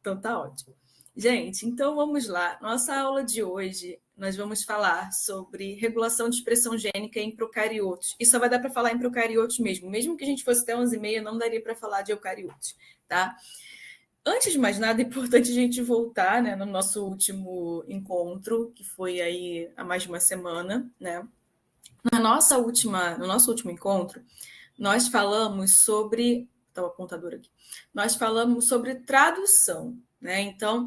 Então tá ótimo. Gente, então vamos lá. Nossa aula de hoje, nós vamos falar sobre regulação de expressão gênica em procariotos. E só vai dar para falar em procariotos mesmo. Mesmo que a gente fosse até 11h30, não daria para falar de eucariotos, tá? Antes de mais nada, é importante a gente voltar, né, no nosso último encontro, que foi aí há mais de uma semana, né? No nosso último encontro, nós falamos sobre. Está o apontador aqui. Nós falamos sobre tradução, né? Então,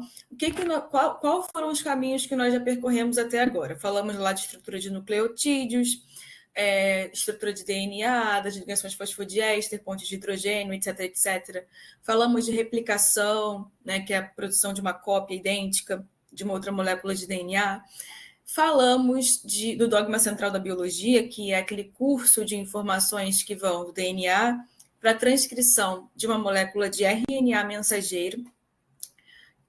qual foram os caminhos que nós já percorremos até agora? Falamos lá de estrutura de nucleotídeos, estrutura de DNA, das ligações fosfodiéster, pontes de hidrogênio, etc, etc. Falamos de replicação, né, que é a produção de uma cópia idêntica de uma outra molécula de DNA. Falamos do dogma central da biologia, que é aquele curso de informações que vão do DNA para a transcrição de uma molécula de RNA mensageiro,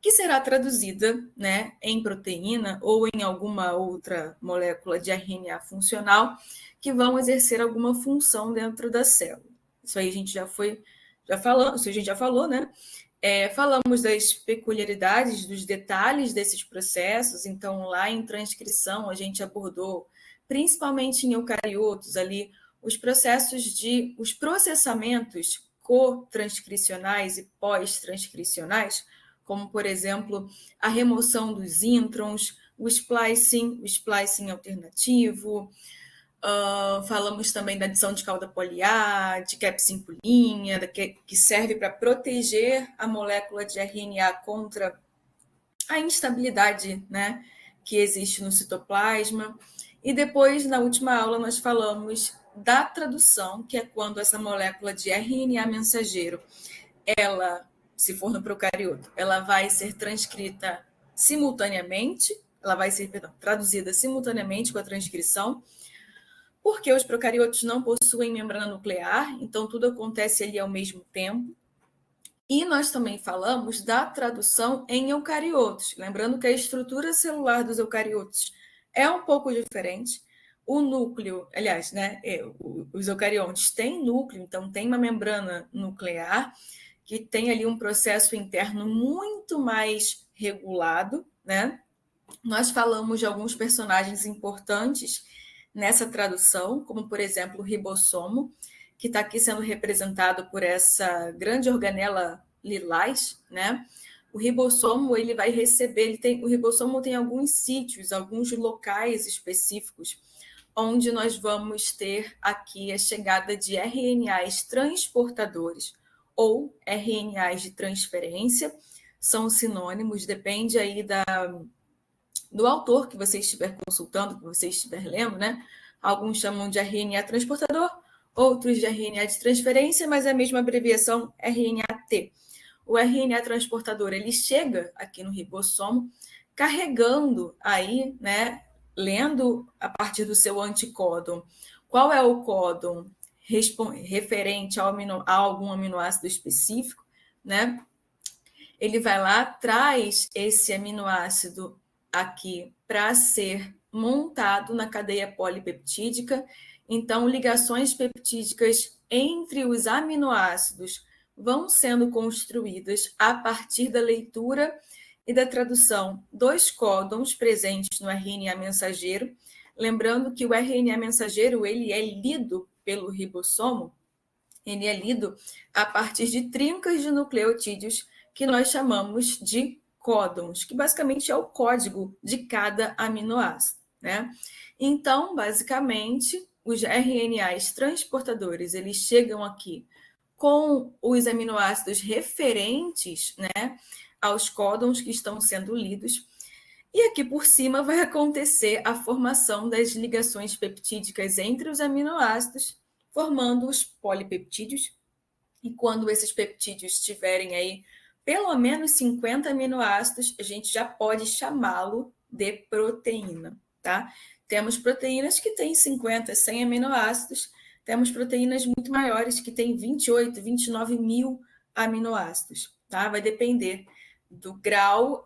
que será traduzida, né, em proteína ou em alguma outra molécula de RNA funcional que vão exercer alguma função dentro da célula. Isso aí a gente já falou, né? Falamos das peculiaridades, dos detalhes desses processos. Então, lá em transcrição, a gente abordou, principalmente em eucariotos, ali, os processamentos cotranscricionais e pós-transcricionais, como, por exemplo, a remoção dos introns, o splicing alternativo. Falamos também da adição de cauda poliar, de capsinculinha, que serve para proteger a molécula de RNA contra a instabilidade, né, que existe no citoplasma. E depois, na última aula, nós falamos da tradução, que é quando essa molécula de RNA mensageiro, se for no procarioto, ela vai ser transcrita simultaneamente, ela vai ser, traduzida simultaneamente com a transcrição, porque os procariotos não possuem membrana nuclear, então tudo acontece ali ao mesmo tempo. E nós também falamos da tradução em eucariotos, lembrando que a estrutura celular dos eucariotos é um pouco diferente. O núcleo, aliás, né, os eucariontes têm núcleo, então tem uma membrana nuclear que tem ali um processo interno muito mais regulado, né? Nós falamos de alguns personagens importantes nessa tradução, como, por exemplo, o ribossomo, que está aqui sendo representado por essa grande organela lilás, né? O ribossomo, ele vai receber, o ribossomo tem alguns sítios, alguns locais específicos, onde nós vamos ter aqui a chegada de RNAs transportadores ou RNAs de transferência, são sinônimos, depende aí do autor que você estiver consultando, que você estiver lendo, né? Alguns chamam de RNA transportador, outros de RNA de transferência, mas é a mesma abreviação RNA-T. O RNA transportador, ele chega aqui no ribossomo, carregando aí, né? Lendo a partir do seu anticódon. Qual é o códon referente a algum aminoácido específico, né? Ele vai lá, traz esse aminoácido aqui para ser montado na cadeia polipeptídica. Então, ligações peptídicas entre os aminoácidos vão sendo construídas a partir da leitura e da tradução dos códons presentes no RNA mensageiro. Lembrando que o RNA mensageiro ele é lido pelo ribossomo, ele é lido a partir de trincas de nucleotídeos que nós chamamos de códons, que basicamente é o código de cada aminoácido, né? Então, basicamente, os RNAs transportadores, eles chegam aqui com os aminoácidos referentes, né, aos códons que estão sendo lidos, e aqui por cima vai acontecer a formação das ligações peptídicas entre os aminoácidos, formando os polipeptídeos. E quando esses peptídeos tiverem aí pelo menos 50 aminoácidos, a gente já pode chamá-lo de proteína, tá? Temos proteínas que têm 50, 100 aminoácidos, temos proteínas muito maiores que têm 28, 29 mil aminoácidos, tá? Vai depender do grau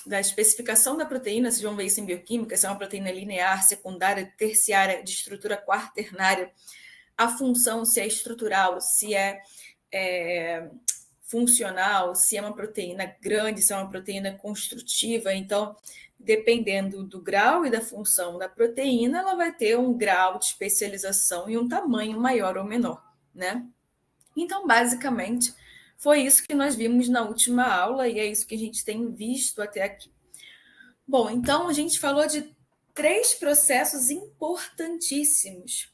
da especificação da proteína, vocês vão ver isso em bioquímica, se é uma proteína linear, secundária, terciária, de estrutura quaternária, a função, se é estrutural, se é funcional, se é uma proteína grande, se é uma proteína construtiva. Então, dependendo do grau e da função da proteína, ela vai ter um grau de especialização e um tamanho maior ou menor, né? Então, basicamente, foi isso que nós vimos na última aula e é isso que a gente tem visto até aqui. Bom, então a gente falou de 3 processos importantíssimos.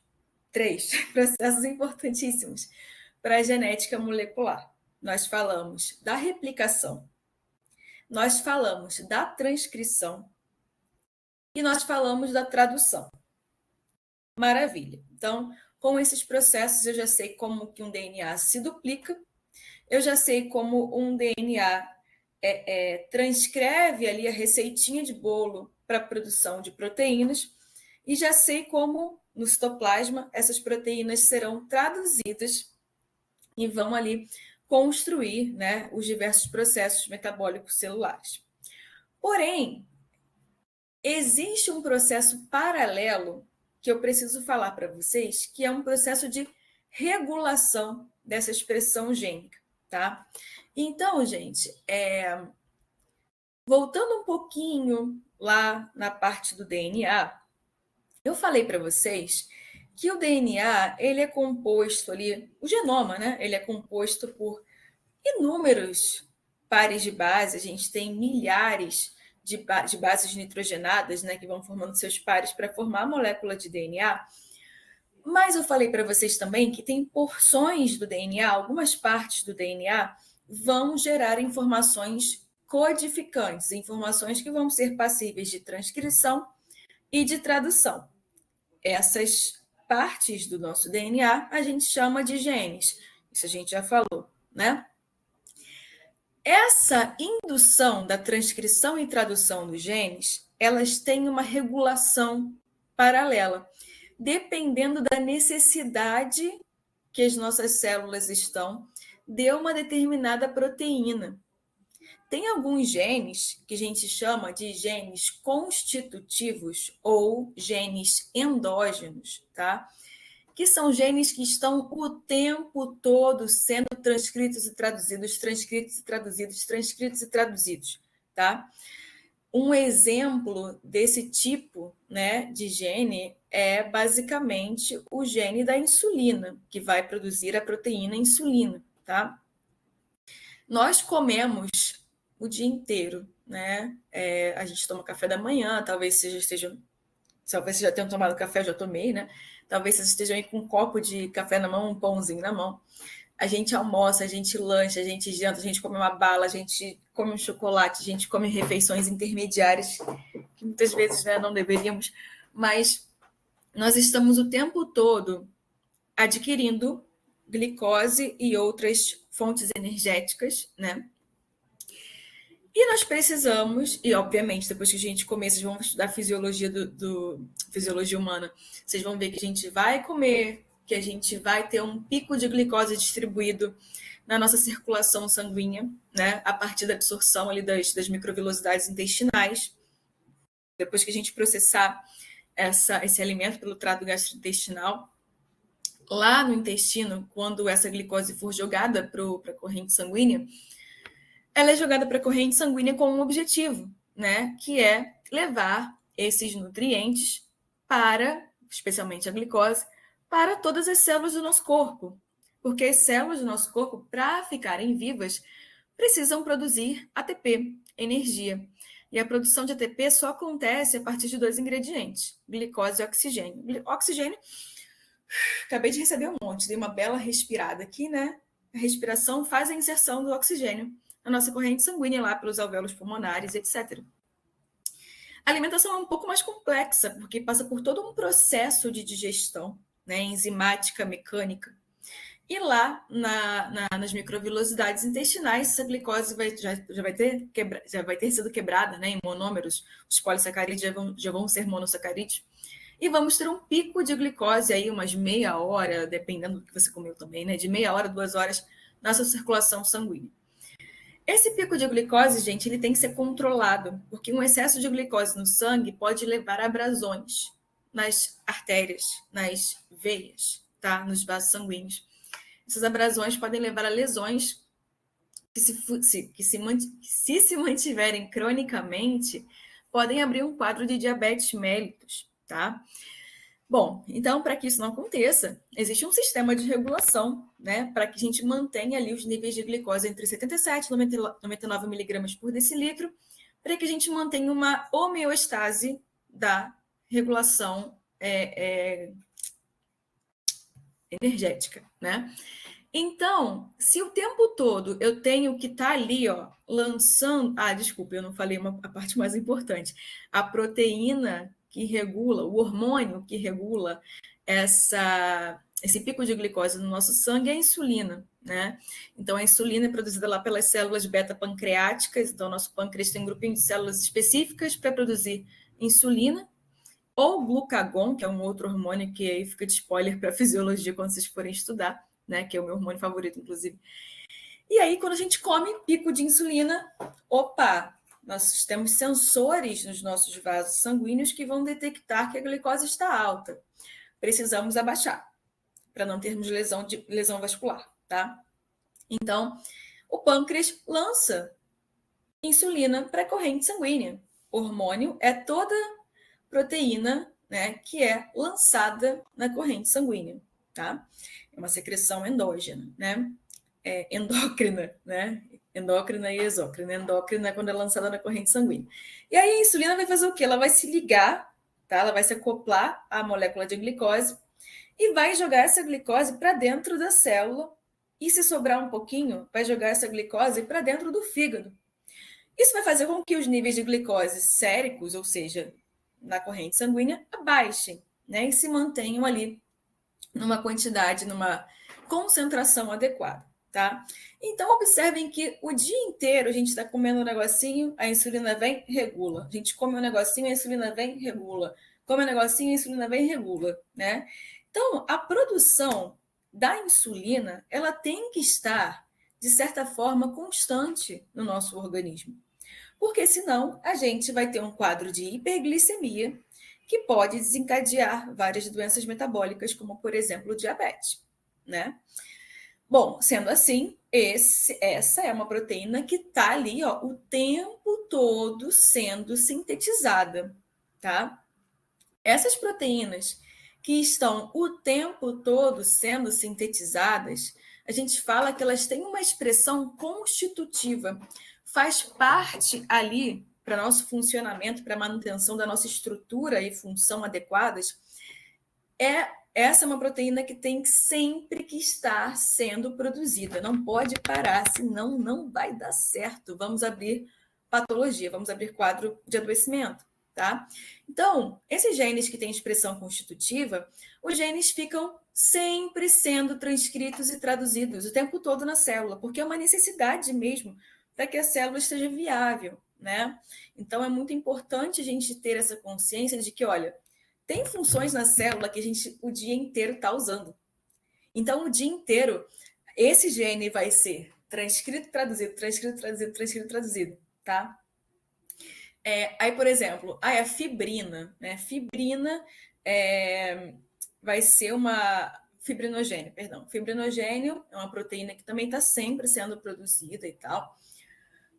3 processos importantíssimos para a genética molecular. Nós falamos da replicação, nós falamos da transcrição e nós falamos da tradução. Maravilha. Então, com esses processos, eu já sei como que um DNA se duplica, eu já sei como um DNA transcreve ali a receitinha de bolo para a produção de proteínas e já sei como no citoplasma essas proteínas serão traduzidas e vão ali construir, né, os diversos processos metabólicos celulares. Porém, existe um processo paralelo que eu preciso falar para vocês, que é um processo de regulação dessa expressão gênica, tá? Então, gente, voltando um pouquinho lá na parte do DNA, eu falei para vocês que o DNA, ele é composto ali, o genoma, né? Ele é composto por inúmeros pares de base, a gente tem milhares de bases nitrogenadas, né, que vão formando seus pares para formar a molécula de DNA. Mas eu falei para vocês também que tem porções do DNA, algumas partes do DNA vão gerar informações codificantes, informações que vão ser passíveis de transcrição e de tradução. Essas partes do nosso DNA a gente chama de genes. Isso a gente já falou, né? Essa indução da transcrição e tradução dos genes, elas têm uma regulação paralela, dependendo da necessidade que as nossas células estão de uma determinada proteína. Tem alguns genes que a gente chama de genes constitutivos ou genes endógenos, tá? Que são genes que estão o tempo todo sendo transcritos e traduzidos, transcritos e traduzidos, transcritos e traduzidos, tá? Um exemplo desse tipo, né, de gene é basicamente o gene da insulina, que vai produzir a proteína insulina, tá? Nós comemos o dia inteiro, né? A gente toma café da manhã, talvez vocês já tenham tomado café, eu já tomei, né? Talvez vocês estejam aí com um copo de café na mão, um pãozinho na mão. A gente almoça, a gente lancha, a gente janta, a gente come uma bala, a gente come um chocolate, a gente come refeições intermediárias, que muitas vezes, né, não deveríamos, mas nós estamos o tempo todo adquirindo glicose e outras fontes energéticas, né? E nós precisamos, e obviamente, depois que a gente comer, vocês vão estudar fisiologia fisiologia humana, vocês vão ver que a gente vai comer, que a gente vai ter um pico de glicose distribuído na nossa circulação sanguínea, né? A partir da absorção ali das microvilosidades intestinais. Depois que a gente processar esse alimento pelo trato gastrointestinal, lá no intestino, quando essa glicose for jogada para a corrente sanguínea, ela é jogada para a corrente sanguínea com um objetivo, né? Que é levar esses nutrientes para, especialmente a glicose, para todas as células do nosso corpo. Porque as células do nosso corpo, para ficarem vivas, precisam produzir ATP, energia. E a produção de ATP só acontece a partir de 2 ingredientes, glicose e oxigênio. Oxigênio, acabei de receber um monte, dei uma bela respirada aqui, né? A respiração faz a inserção do oxigênio na nossa corrente sanguínea lá pelos alvéolos pulmonares, etc. A alimentação é um pouco mais complexa, porque passa por todo um processo de digestão, né, enzimática, mecânica. E lá nas microvilosidades intestinais, essa glicose já vai ter sido quebrada, né, em monômeros. Os polissacarídeos já vão ser monossacarídeos. E vamos ter um pico de glicose aí, umas meia hora, dependendo do que você comeu também, né, de meia hora, 2 horas, na sua circulação sanguínea. Esse pico de glicose, gente, ele tem que ser controlado, porque um excesso de glicose no sangue pode levar a abrasões nas artérias, nas veias, tá? Nos vasos sanguíneos. Essas abrasões podem levar a lesões que se mantiverem cronicamente, podem abrir um quadro de diabetes mellitus, tá? Bom, então, para que isso não aconteça, existe um sistema de regulação, né, para que a gente mantenha ali os níveis de glicose entre 77 e 99 miligramas por decilitro, para que a gente mantenha uma homeostase da regulação energética, né? Então, se o tempo todo eu tenho que estar ali, ó, lançando... Ah, desculpa, eu não falei a parte mais importante. A proteína que regula, o hormônio que regula esse pico de glicose no nosso sangue é a insulina, né? Então, a insulina é produzida lá pelas células beta-pancreáticas. Então, nosso pâncreas tem um grupinho de células específicas para produzir insulina, ou glucagon, que é um outro hormônio que aí fica de spoiler para a fisiologia quando vocês forem estudar, né? Que é o meu hormônio favorito, inclusive. E aí, quando a gente come pico de insulina, opa, nós temos sensores nos nossos vasos sanguíneos que vão detectar que a glicose está alta. Precisamos abaixar para não termos lesão vascular, tá? Então, o pâncreas lança insulina para a corrente sanguínea. O hormônio é toda proteína, né, que é lançada na corrente sanguínea, tá? É uma secreção endógena, né? Endócrina, né? Endócrina e exócrina. Endócrina é quando é lançada na corrente sanguínea. E aí a insulina vai fazer o quê? Ela vai se ligar, tá? Ela vai se acoplar à molécula de glicose e vai jogar essa glicose para dentro da célula. E se sobrar um pouquinho, vai jogar essa glicose para dentro do fígado. Isso vai fazer com que os níveis de glicose séricos, ou seja, na corrente sanguínea, abaixem, né? E se mantenham ali numa quantidade, numa concentração adequada, tá? Então, observem que o dia inteiro a gente está comendo um negocinho, a insulina vem, regula. A gente come um negocinho, a insulina vem, regula. Come um negocinho, a insulina vem, regula, né? Então, a produção da insulina, ela tem que estar, de certa forma, constante no nosso organismo. Porque senão a gente vai ter um quadro de hiperglicemia que pode desencadear várias doenças metabólicas, como, por exemplo, o diabetes, né? Bom, sendo assim, essa é uma proteína que está ali, ó, o tempo todo sendo sintetizada, tá? Essas proteínas que estão o tempo todo sendo sintetizadas, a gente fala que elas têm uma expressão constitutiva, faz parte ali para nosso funcionamento, para a manutenção da nossa estrutura e função adequadas. Essa é uma proteína que tem sempre que estar sendo produzida, não pode parar, senão não vai dar certo. Vamos abrir patologia, vamos abrir quadro de adoecimento, tá? Então, esses genes que têm expressão constitutiva, os genes ficam sempre sendo transcritos e traduzidos o tempo todo na célula, porque é uma necessidade mesmo para que a célula esteja viável, né? Então, é muito importante a gente ter essa consciência de que, olha, tem funções na célula que a gente o dia inteiro está usando. Então, o dia inteiro, esse gene vai ser transcrito, traduzido, transcrito, traduzido, transcrito, traduzido, tá? Aí, por exemplo, a fibrina, né? Fibrina vai ser uma fibrinogênio, perdão. Fibrinogênio é uma proteína que também está sempre sendo produzida e tal.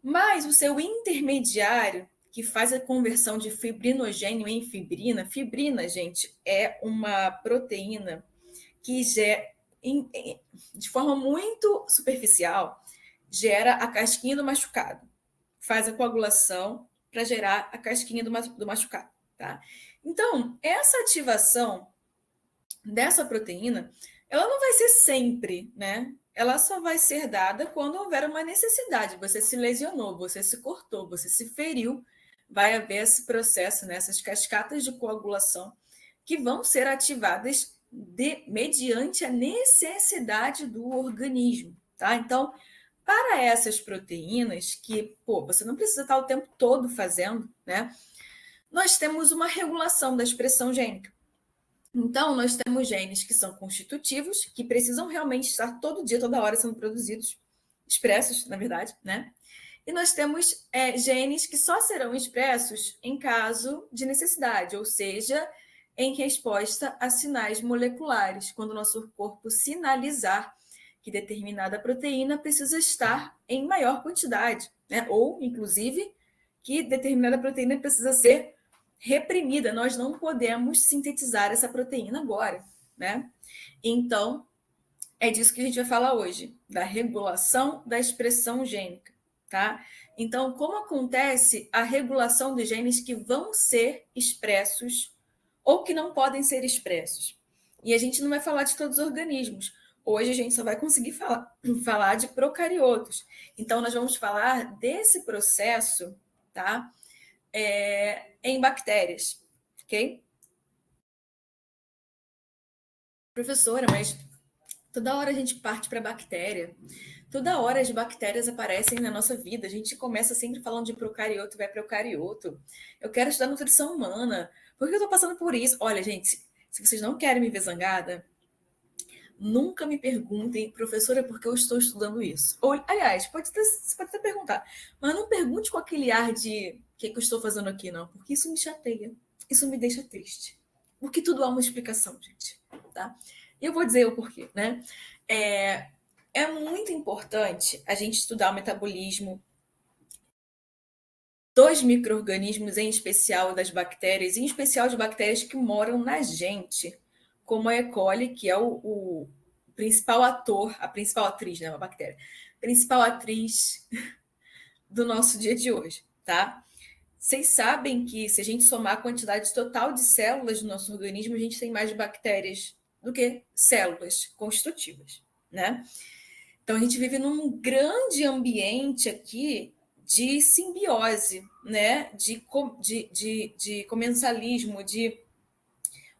Mas o seu intermediário, que faz a conversão de fibrinogênio em fibrina. Fibrina, gente, é uma proteína que de forma muito superficial, gera a casquinha do machucado. Faz a coagulação para gerar a casquinha do machucado, tá? Então, essa ativação dessa proteína, ela não vai ser sempre, né? Ela só vai ser dada quando houver uma necessidade. Você se lesionou, você se cortou, você se feriu, vai haver esse processo, né? Essas cascatas de coagulação que vão ser ativadas mediante a necessidade do organismo, tá? Então, para essas proteínas que, você não precisa estar o tempo todo fazendo, né? Nós temos uma regulação da expressão gênica. Então, nós temos genes que são constitutivos, que precisam realmente estar todo dia, toda hora sendo produzidos, expressos, na verdade, né? E nós temos genes que só serão expressos em caso de necessidade, ou seja, em resposta a sinais moleculares, quando o nosso corpo sinalizar que determinada proteína precisa estar em maior quantidade, né? Ou, inclusive, que determinada proteína precisa ser reprimida. Nós não podemos sintetizar essa proteína agora, né? Então, é disso que a gente vai falar hoje, da regulação da expressão gênica, tá? Então, como acontece a regulação dos genes que vão ser expressos ou que não podem ser expressos? E a gente não vai falar de todos os organismos. Hoje a gente só vai conseguir falar de procariotos. Então, nós vamos falar desse processo, tá? Em bactérias, ok? Professora, mas toda hora a gente parte para bactéria. Toda hora as bactérias aparecem na nossa vida. A gente começa sempre falando de procarioto, vai para eucarioto. Eu quero estudar nutrição humana. Por que eu estou passando por isso? Olha, gente, se vocês não querem me ver zangada, nunca me perguntem, professora, por que eu estou estudando isso. Ou, aliás, você pode até perguntar, mas não pergunte com aquele ar de o que eu estou fazendo aqui, não, porque isso me chateia. Isso me deixa triste. Porque tudo há uma explicação, gente. Tá? E eu vou dizer o porquê, né? É muito importante a gente estudar o metabolismo dos micro-organismos, em especial das bactérias, em especial de bactérias que moram na gente, como a E. coli, que é o principal ator, a principal atriz, né, uma bactéria, principal atriz do nosso dia de hoje, tá? Vocês sabem que se a gente somar a quantidade total de células do nosso organismo, a gente tem mais bactérias do que células construtivas, né? Então a gente vive num grande ambiente aqui de simbiose, né? De comensalismo, de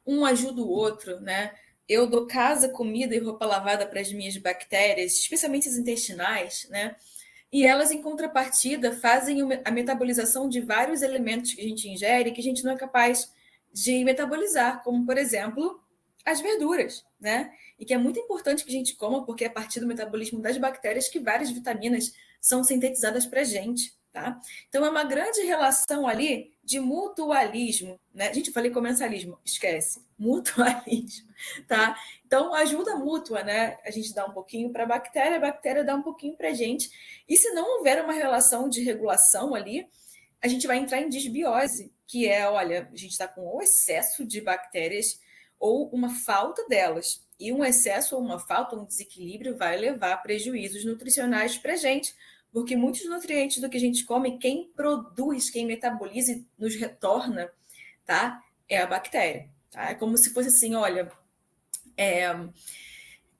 um ajuda o outro, né? Eu dou casa, comida e roupa lavada para as minhas bactérias, especialmente as intestinais, né? E elas, em contrapartida, fazem a metabolização de vários elementos que a gente ingere que a gente não é capaz de metabolizar, como, por exemplo, as verduras, né? E que é muito importante que a gente coma, porque é a partir do metabolismo das bactérias que várias vitaminas são sintetizadas para a gente, tá? Então, é uma grande relação ali de mutualismo, né? Gente, eu falei comensalismo, esquece. Mutualismo, tá? Então, ajuda mútua, né? A gente dá um pouquinho para a bactéria dá um pouquinho para a gente. E se não houver uma relação de regulação ali, a gente vai entrar em disbiose, que é, olha, a gente está com o excesso de bactérias ou uma falta delas. E um excesso ou uma falta, um desequilíbrio vai levar a prejuízos nutricionais para a gente, porque muitos nutrientes do que a gente come, quem produz, quem metaboliza e nos retorna, tá? É a bactéria. Tá? É como se fosse assim, olha,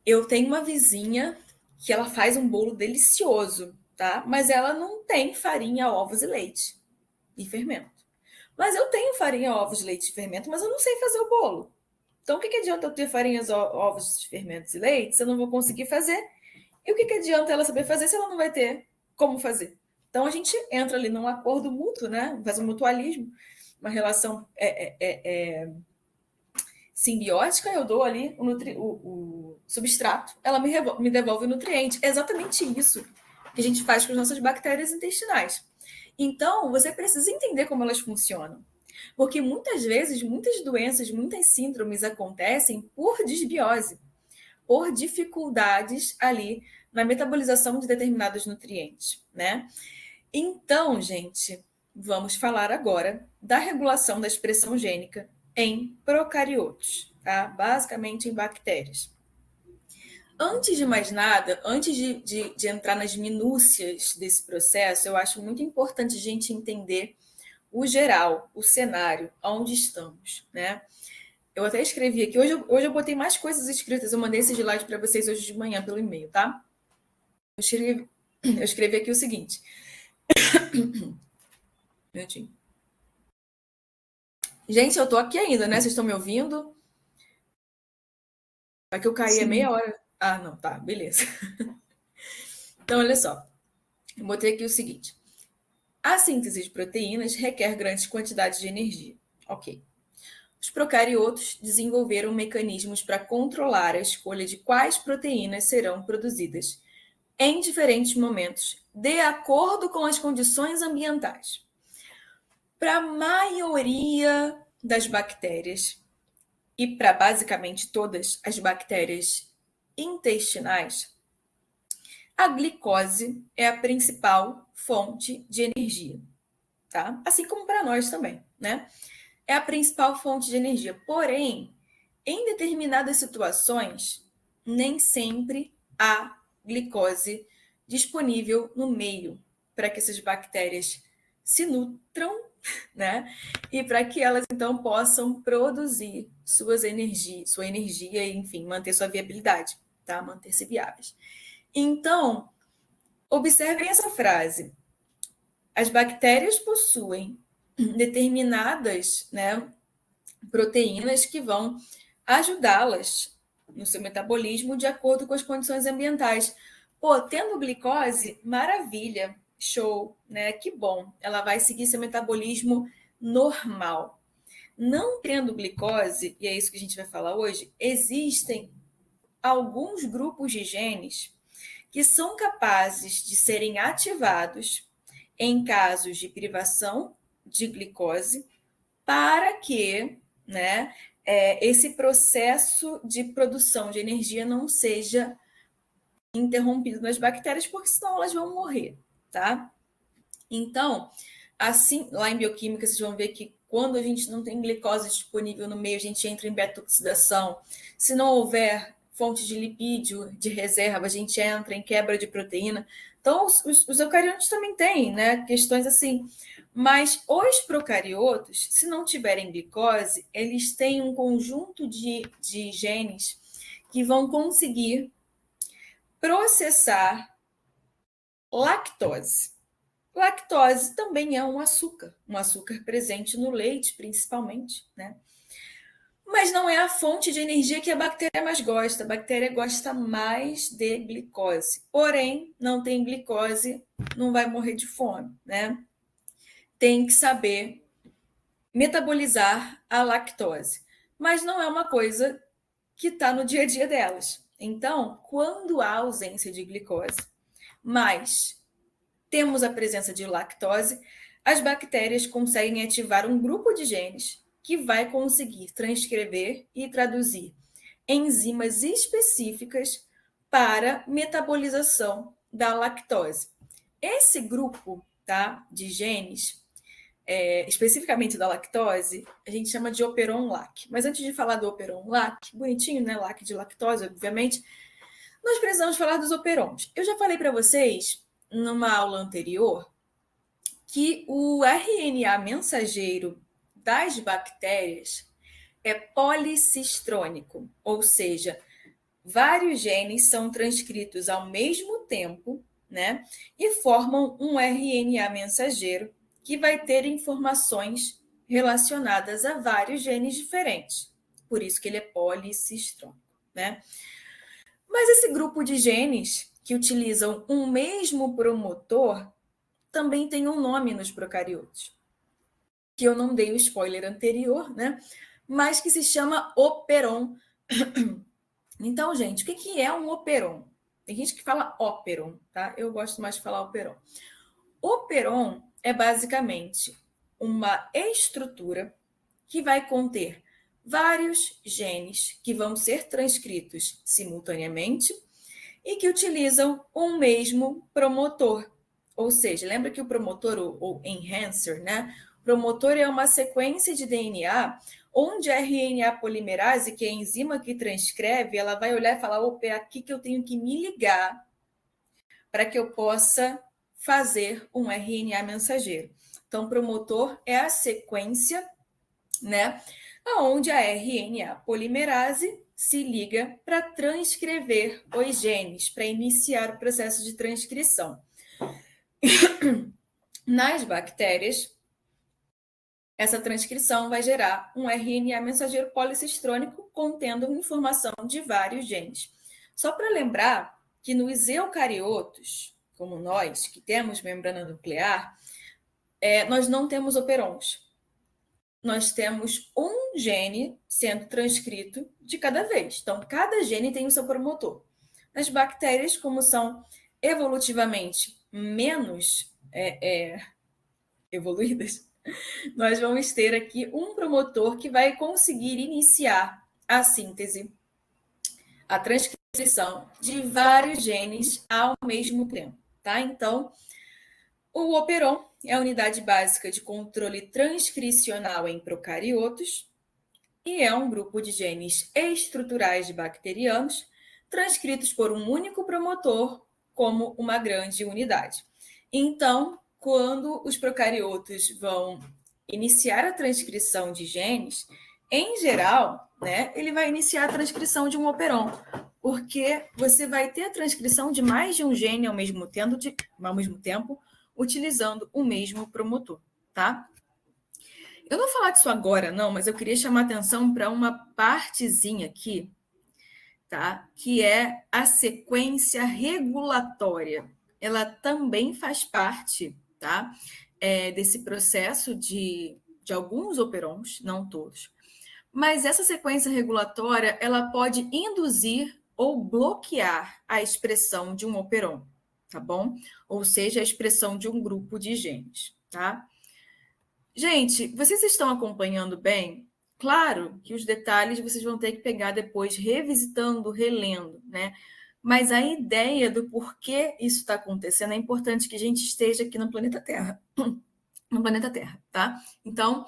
eu tenho uma vizinha que ela faz um bolo delicioso, tá? Mas ela não tem farinha, ovos e leite e fermento. Mas eu tenho farinha, ovos, leite e fermento, mas eu não sei fazer o bolo. Então, o que adianta eu ter farinhas, ovos, fermentos e leite se eu não vou conseguir fazer? E o que adianta ela saber fazer se ela não vai ter como fazer? Então, a gente entra ali num acordo mútuo, né? Faz um mutualismo, uma relação simbiótica, eu dou ali o substrato, ela me devolve o nutriente. É exatamente isso que a gente faz com as nossas bactérias intestinais. Então, você precisa entender como elas funcionam. Porque muitas vezes, muitas doenças, muitas síndromes acontecem por disbiose, por dificuldades ali na metabolização de determinados nutrientes, né? Então, gente, vamos falar agora da regulação da expressão gênica em procariotos, tá? Basicamente em bactérias. Antes de mais nada, antes de entrar nas minúcias desse processo, eu acho muito importante a gente entender o geral, o cenário, onde estamos, né? Eu até escrevi aqui, hoje eu botei mais coisas escritas, eu mandei esse slide para vocês hoje de manhã pelo e-mail, tá? Eu escrevi aqui o seguinte. Gente, eu tô aqui ainda, né? Vocês estão me ouvindo? Vai que eu caí é meia hora. Ah, não, tá, beleza. Então, olha só. Eu botei aqui o seguinte. A síntese de proteínas requer grandes quantidades de energia. Ok. Os procariotos desenvolveram mecanismos para controlar a escolha de quais proteínas serão produzidas em diferentes momentos, de acordo com as condições ambientais. Para a maioria das bactérias, e para basicamente todas as bactérias intestinais, a glicose é a principal fonte de energia, tá? Assim como para nós também, né? É a principal fonte de energia. Porém, em determinadas situações, nem sempre há glicose disponível no meio para que essas bactérias se nutram, né? E para que elas então possam produzir sua energia e, enfim, manter sua viabilidade, tá? Manter-se viáveis. Então, observem essa frase. As bactérias possuem determinadas, né, proteínas que vão ajudá-las no seu metabolismo de acordo com as condições ambientais. Pô, tendo glicose, maravilha, show, né? Que bom. Ela vai seguir seu metabolismo normal. Não tendo glicose, e é isso que a gente vai falar hoje, existem alguns grupos de genes que são capazes de serem ativados em casos de privação de glicose para que, né, esse processo de produção de energia não seja interrompido nas bactérias, porque senão elas vão morrer, tá? Então, assim, lá em bioquímica, vocês vão ver que quando a gente não tem glicose disponível no meio, a gente entra em beta-oxidação. Se não houver fonte de lipídio de reserva, a gente entra em quebra de proteína. Então, os eucariotos também têm, né, questões assim. Mas os procariotos, se não tiverem glicose, eles têm um conjunto de genes que vão conseguir processar lactose. Lactose também é um açúcar presente no leite, principalmente, né? Mas não é a fonte de energia que a bactéria mais gosta. A bactéria gosta mais de glicose. Porém, não tem glicose, não vai morrer de fome, né? Tem que saber metabolizar a lactose. Mas não é uma coisa que está no dia a dia delas. Então, quando há ausência de glicose, mas temos a presença de lactose, as bactérias conseguem ativar um grupo de genes que vai conseguir transcrever e traduzir enzimas específicas para metabolização da lactose. Esse grupo, tá, de genes, especificamente da lactose, a gente chama de operon-lac. Mas antes de falar do operon-lac, bonitinho, né, lac de lactose, obviamente, nós precisamos falar dos operons. Eu já falei para vocês numa aula anterior que o RNA mensageiro das bactérias é policistrônico, ou seja, vários genes são transcritos ao mesmo tempo, né, e formam um RNA mensageiro que vai ter informações relacionadas a vários genes diferentes. Por isso que ele é policistrônico, né? Mas esse grupo de genes que utilizam um mesmo promotor também tem um nome nos procariotos, que eu não dei o spoiler anterior, né? Mas que se chama operon. Então, gente, o que é um operon? Tem gente que fala óperon, tá? Eu gosto mais de falar operon. Operon é basicamente uma estrutura que vai conter vários genes que vão ser transcritos simultaneamente e que utilizam um mesmo promotor. Ou seja, lembra que o promotor, ou enhancer, né? Promotor é uma sequência de DNA onde a RNA polimerase, que é a enzima que transcreve, ela vai olhar e falar: opa, é aqui que eu tenho que me ligar para que eu possa fazer um RNA mensageiro. Então, promotor é a sequência, né, onde a RNA polimerase se liga para transcrever os genes, para iniciar o processo de transcrição. Nas bactérias, essa transcrição vai gerar um RNA mensageiro policistrônico contendo informação de vários genes. Só para lembrar que nos eucariotos, como nós, que temos membrana nuclear, nós não temos operons. Nós temos um gene sendo transcrito de cada vez. Então, cada gene tem o seu promotor. Nas bactérias, como são evolutivamente menos evoluídas, nós vamos ter aqui um promotor que vai conseguir iniciar a síntese, a transcrição transcrição de vários genes ao mesmo tempo, tá? Então, o operon é a unidade básica de controle transcricional em procariotos e é um grupo de genes estruturais de bacterianos transcritos por um único promotor como uma grande unidade. Então, quando os procariotos vão iniciar a transcrição de genes, em geral, né, ele vai iniciar a transcrição de um operon, porque você vai ter a transcrição de mais de um gene ao mesmo tempo utilizando o mesmo promotor, tá? Eu não vou falar disso agora, não, mas eu queria chamar atenção para uma partezinha aqui, tá? Que é a sequência regulatória. Ela também faz parte, tá? Desse processo de alguns operons, não todos. Mas essa sequência regulatória, ela pode induzir ou bloquear a expressão de um operon, tá bom? Ou seja, a expressão de um grupo de genes, tá? Gente, vocês estão acompanhando bem? Claro que os detalhes vocês vão ter que pegar depois, revisitando, relendo, né? Mas a ideia do porquê isso está acontecendo é importante que a gente esteja aqui no planeta Terra. No planeta Terra, tá? Então,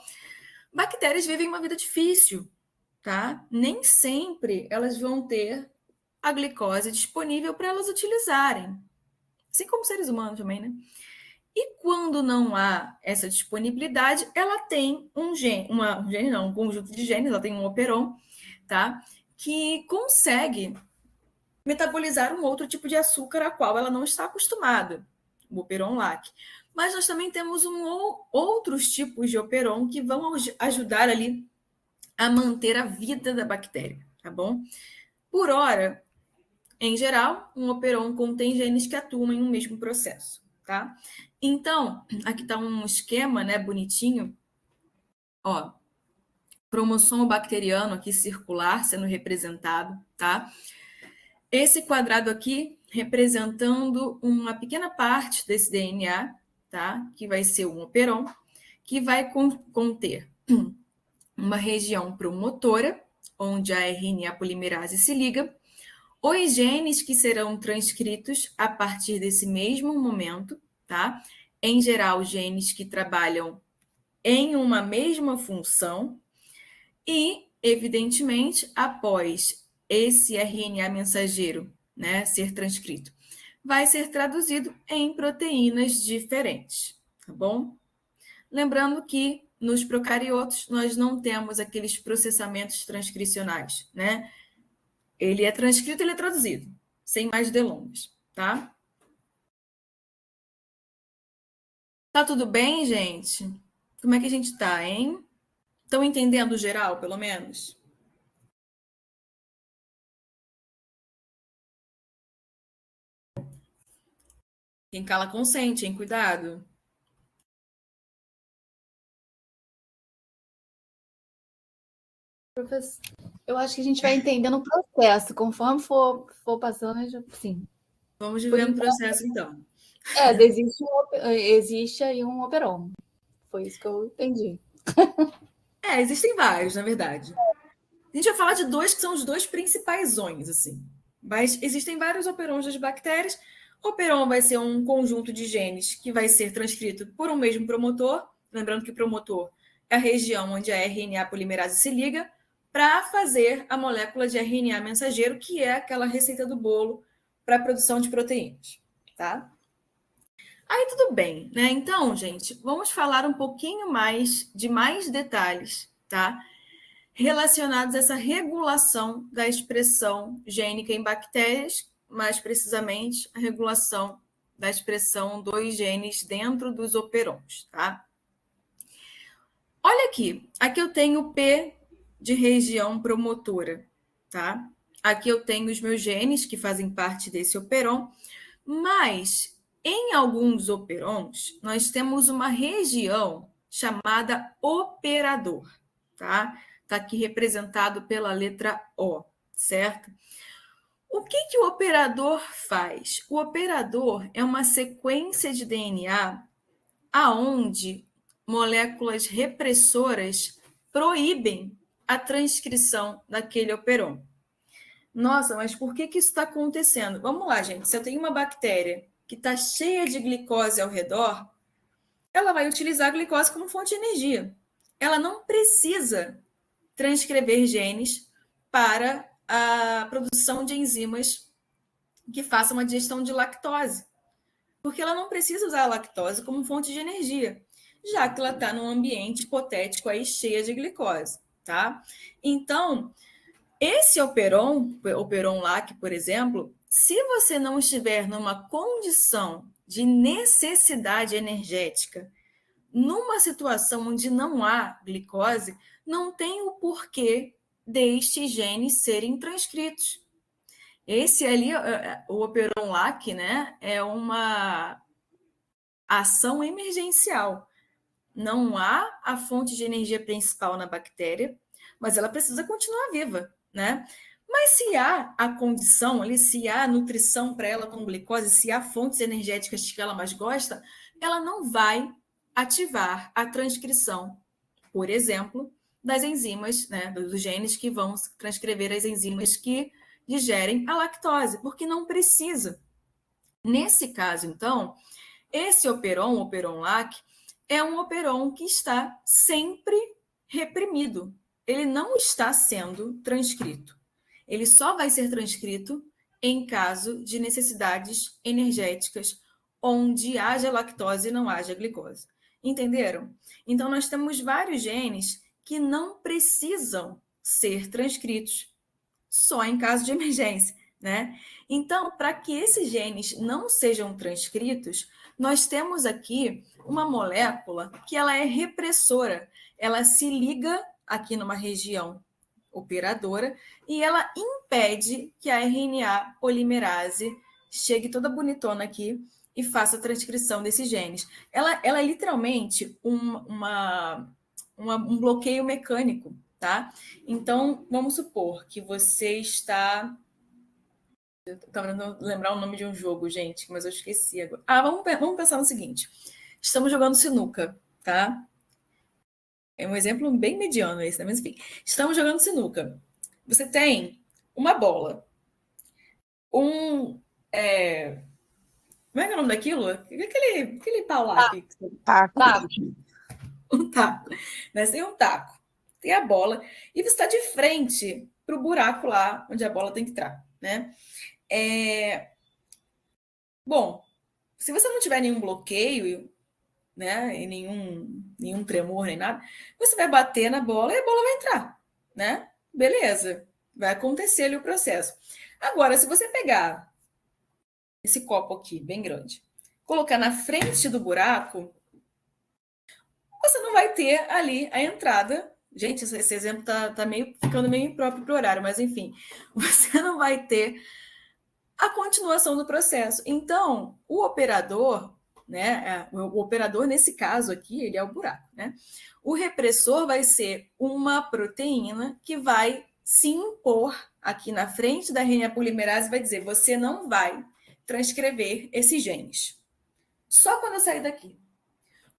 bactérias vivem uma vida difícil, tá? Nem sempre elas vão ter a glicose disponível para elas utilizarem. Assim como seres humanos também, né? E quando não há essa disponibilidade, ela tem um conjunto de genes, ela tem um operon, tá? Que consegue metabolizar um outro tipo de açúcar a qual ela não está acostumada, o operon LAC. Mas nós também temos outros tipos de operon que vão ajudar ali a manter a vida da bactéria, tá bom? Por hora, em geral, um operon contém genes que atuam em um mesmo processo, tá? Então, aqui está um esquema, né, bonitinho. Ó, cromossomo bacteriano aqui circular sendo representado, tá? Esse quadrado aqui representando uma pequena parte desse DNA, tá? Que vai ser um operon, que vai conter uma região promotora, onde a RNA polimerase se liga, os genes que serão transcritos a partir desse mesmo momento, tá? Em geral, genes que trabalham em uma mesma função e, evidentemente, após esse RNA mensageiro, né, ser transcrito, vai ser traduzido em proteínas diferentes, tá bom? Lembrando que nos procariotos nós não temos aqueles processamentos transcricionais, né? Ele é transcrito, ele é traduzido, sem mais delongas, tá? Tá tudo bem, gente? Como é que a gente tá, hein? Estão entendendo o geral, pelo menos? Quem cala consente, hein? Cuidado. Professor, eu acho que a gente vai entendendo o processo, conforme for passando, sim. Vamos vivendo o processo, então. Existe aí um operon. Foi isso que eu entendi. Existem vários, na verdade. A gente vai falar de dois que são os dois principais, assim. Mas existem vários operons das bactérias. O operon vai ser um conjunto de genes que vai ser transcrito por um mesmo promotor. Lembrando que o promotor é a região onde a RNA polimerase se liga para fazer a molécula de RNA mensageiro, que é aquela receita do bolo para a produção de proteínas, tá? Aí tudo bem, né? Então, gente, vamos falar um pouquinho mais de mais detalhes, tá? Relacionados a essa regulação da expressão gênica em bactérias, mais precisamente a regulação da expressão dos genes dentro dos operons, tá? Olha aqui eu tenho P de região promotora, tá? Aqui eu tenho os meus genes que fazem parte desse operon, mas em alguns operons nós temos uma região chamada operador, tá? Está aqui representado pela letra O, certo? O que o operador faz? O operador é uma sequência de DNA aonde moléculas repressoras proíbem a transcrição daquele operon. Nossa, mas por que isso está acontecendo? Vamos lá, gente. Se eu tenho uma bactéria que está cheia de glicose ao redor, ela vai utilizar a glicose como fonte de energia. Ela não precisa transcrever genes para a produção de enzimas que façam a digestão de lactose, porque ela não precisa usar a lactose como fonte de energia, já que ela está num ambiente hipotético aí cheia de glicose, tá? Então, esse operon LAC, por exemplo, se você não estiver numa condição de necessidade energética, numa situação onde não há glicose, não tem o porquê destes genes serem transcritos. Esse ali, o operon LAC, né, é uma ação emergencial. Não há a fonte de energia principal na bactéria, mas ela precisa continuar viva, né? Mas se há a condição ali, se há nutrição para ela com glicose, se há fontes energéticas que ela mais gosta, ela não vai ativar a transcrição, por exemplo, das enzimas, né, dos genes que vão transcrever as enzimas que digerem a lactose, porque não precisa. Nesse caso, então, esse operon, o operon LAC, é um operon que está sempre reprimido. Ele não está sendo transcrito. Ele só vai ser transcrito em caso de necessidades energéticas onde haja lactose e não haja glicose. Entenderam? Então, nós temos vários genes que não precisam ser transcritos, só em caso de emergência, né? Então, para que esses genes não sejam transcritos, nós temos aqui uma molécula que ela é repressora. Ela se liga aqui numa região operadora e ela impede que a RNA polimerase chegue toda bonitona aqui e faça a transcrição desses genes. Ela é literalmente um bloqueio mecânico, tá? Então, vamos supor que você está... Eu estava tentando lembrar o nome de um jogo, gente, mas eu esqueci agora. Vamos pensar no seguinte. Estamos jogando sinuca, tá? É um exemplo bem mediano esse, né? Mas enfim. Estamos jogando sinuca. Você tem uma bola, como é que é o nome daquilo? Aquele pau lá. Taco. Um taco. Né? Você tem um taco, tem a bola, e você está de frente para o buraco lá onde a bola tem que entrar, né? Bom, se você não tiver nenhum bloqueio, né, e nenhum tremor, nem nada, você vai bater na bola e a bola vai entrar, né? Beleza, vai acontecer ali o processo. Agora, se você pegar esse copo aqui, bem grande, colocar na frente do buraco, você não vai ter ali a entrada. Gente, esse exemplo tá ficando meio impróprio para o horário, mas enfim, você não vai ter a continuação do processo. Então, o operador, né? O operador, nesse caso aqui, ele é o buraco, né? O repressor vai ser uma proteína que vai se impor aqui na frente da RNA polimerase e vai dizer: você não vai transcrever esses genes. Só quando eu sair daqui.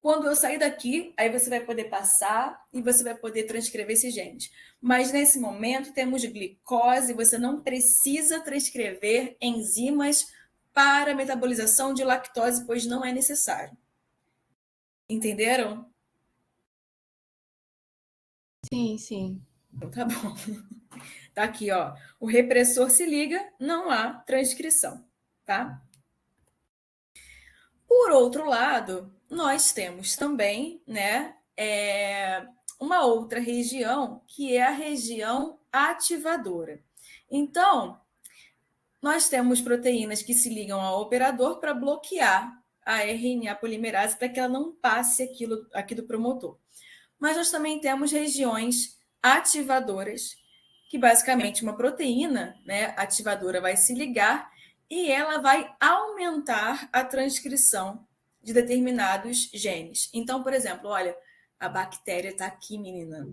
Quando eu sair daqui, aí você vai poder passar e você vai poder transcrever esses genes. Mas nesse momento temos glicose, você não precisa transcrever enzimas para metabolização de lactose, pois não é necessário. Entenderam? Sim, sim. Então tá bom. Tá aqui, ó. O repressor se liga, não há transcrição, tá? Por outro lado, nós temos também, né, uma outra região, que é a região ativadora. Então, nós temos proteínas que se ligam ao operador para bloquear a RNA polimerase para que ela não passe aquilo aqui do promotor. Mas nós também temos regiões ativadoras, que basicamente uma proteína, né, ativadora vai se ligar e ela vai aumentar a transcrição de determinados genes. Então, por exemplo, olha, a bactéria está aqui, menina.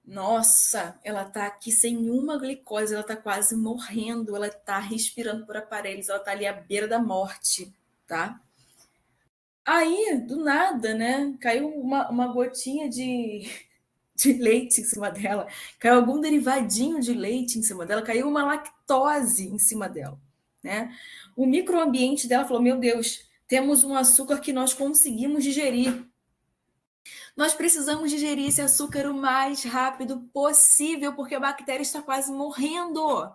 Nossa, ela está aqui sem uma glicose, ela está quase morrendo, ela está respirando por aparelhos, ela está ali à beira da morte, tá? Aí, do nada, né, caiu uma gotinha de de leite em cima dela, caiu algum derivadinho de leite em cima dela, caiu uma lactose em cima dela, né? O microambiente dela falou: meu Deus, temos um açúcar que nós conseguimos digerir. Nós precisamos digerir esse açúcar o mais rápido possível, porque a bactéria está quase morrendo.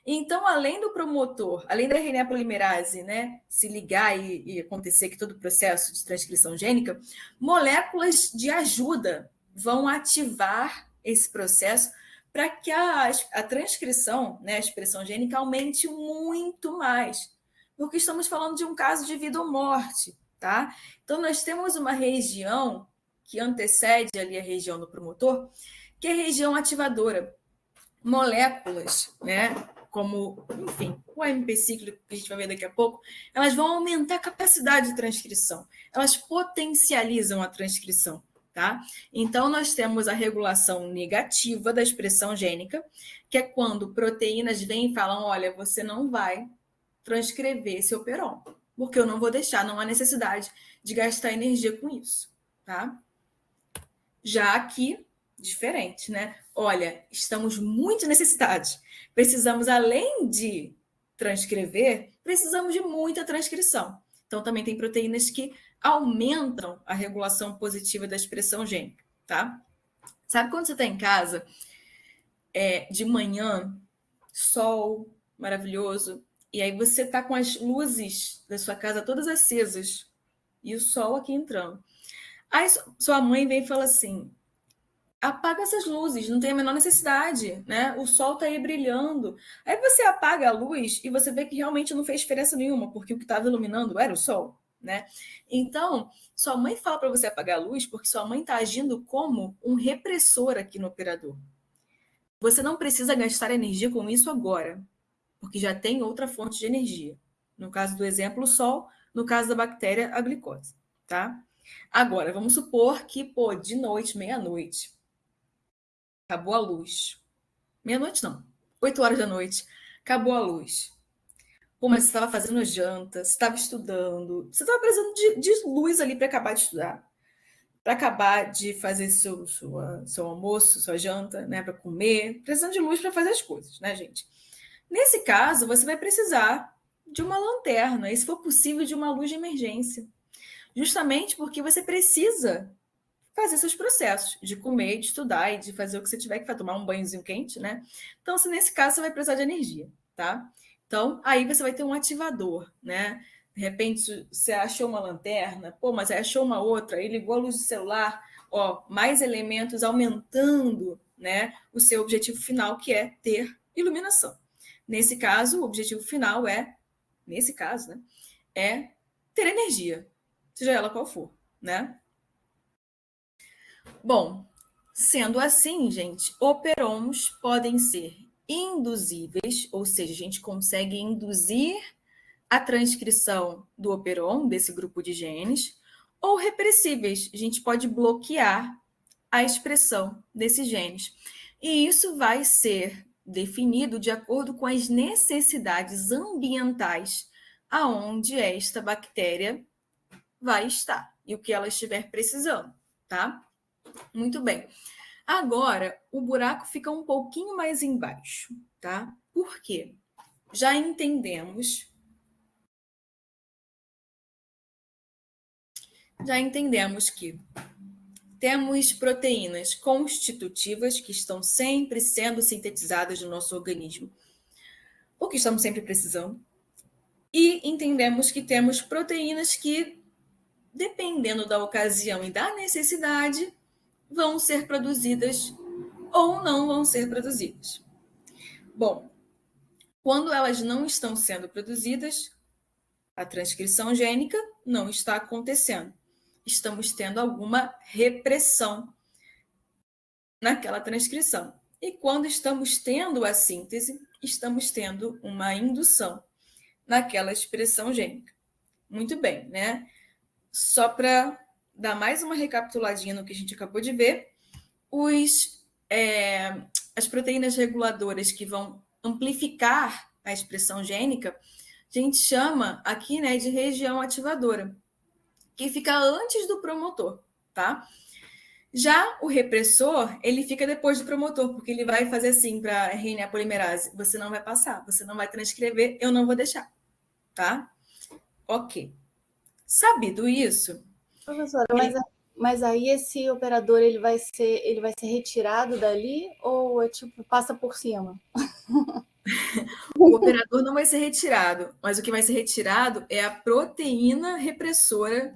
Então, além do promotor, além da RNA polimerase, né, se ligar e acontecer que todo o processo de transcrição gênica, moléculas de ajuda vão ativar esse processo para que a transcrição, né, a expressão gênica, aumente muito mais. Porque estamos falando de um caso de vida ou morte, tá? Então, nós temos uma região que antecede ali a região do promotor, que é a região ativadora. Moléculas, né, como, enfim, o AMP cíclico, que a gente vai ver daqui a pouco, elas vão aumentar a capacidade de transcrição, elas potencializam a transcrição, tá? Então, nós temos a regulação negativa da expressão gênica, que é quando proteínas vêm e falam: olha, você não vai transcrever esse operon, porque eu não vou deixar, não há necessidade de gastar energia com isso, tá? Já que, diferente, né? Olha, estamos muito necessitados. Precisamos, além de transcrever, precisamos de muita transcrição. Então, também tem proteínas que aumentam a regulação positiva da expressão gênica, tá? Sabe quando você está em casa, de manhã, sol maravilhoso, e aí você está com as luzes da sua casa todas acesas e o sol aqui entrando. Aí sua mãe vem e fala assim: apaga essas luzes, não tem a menor necessidade, né? O sol está aí brilhando. Aí você apaga a luz e você vê que realmente não fez diferença nenhuma, porque o que estava iluminando era o sol, né? Então, sua mãe fala para você apagar a luz porque sua mãe está agindo como um repressor aqui no operador. Você não precisa gastar energia com isso agora, porque já tem outra fonte de energia. No caso do exemplo, o sol, no caso da bactéria, a glicose, tá? Agora, vamos supor que, de noite, meia-noite, acabou a luz. Meia-noite não, 8 horas da noite, acabou a luz. Pô, mas você estava fazendo janta, você estava estudando, você estava precisando de luz ali para acabar de estudar, para acabar de fazer seu almoço, sua janta, né, para comer, precisando de luz para fazer as coisas, né, gente? Nesse caso, você vai precisar de uma lanterna, e se for possível, de uma luz de emergência. Justamente porque você precisa fazer seus processos de comer, de estudar e de fazer o que você tiver que fazer, tomar um banhozinho quente, né? Então, se nesse caso, você vai precisar de energia, tá? Então, aí você vai ter um ativador, né? De repente, você achou uma lanterna, mas aí achou uma outra, aí ligou a luz do celular, mais elementos aumentando, né, o seu objetivo final, que é ter iluminação. Nesse caso, o objetivo final nesse caso, né, é ter energia, seja ela qual for, né? Bom, sendo assim, gente, operons podem ser induzíveis, ou seja, a gente consegue induzir a transcrição do operon, desse grupo de genes, ou repressíveis, a gente pode bloquear a expressão desses genes. E isso vai ser definido de acordo com as necessidades ambientais aonde esta bactéria vai estar e o que ela estiver precisando, tá? Muito bem. Agora, o buraco fica um pouquinho mais embaixo, tá? Por quê? Já entendemos que temos proteínas constitutivas que estão sempre sendo sintetizadas no nosso organismo, o que estamos sempre precisando, e entendemos que temos proteínas que, dependendo da ocasião e da necessidade, vão ser produzidas ou não vão ser produzidas. Bom, quando elas não estão sendo produzidas, a transcrição gênica não está acontecendo. Estamos tendo alguma repressão naquela transcrição. E quando estamos tendo a síntese, estamos tendo uma indução naquela expressão gênica. Muito bem, né? Só para dar mais uma recapituladinha no que a gente acabou de ver, as proteínas reguladoras que vão amplificar a expressão gênica, a gente chama aqui, né, de região ativadora, que fica antes do promotor, tá? Já o repressor, ele fica depois do promotor, porque ele vai fazer assim para a RNA polimerase: você não vai passar, você não vai transcrever, eu não vou deixar, tá? Ok. Sabido isso, Professora, mas aí esse operador ele vai ser retirado dali ou é tipo passa por cima? o operador não vai ser retirado, mas o que vai ser retirado é a proteína repressora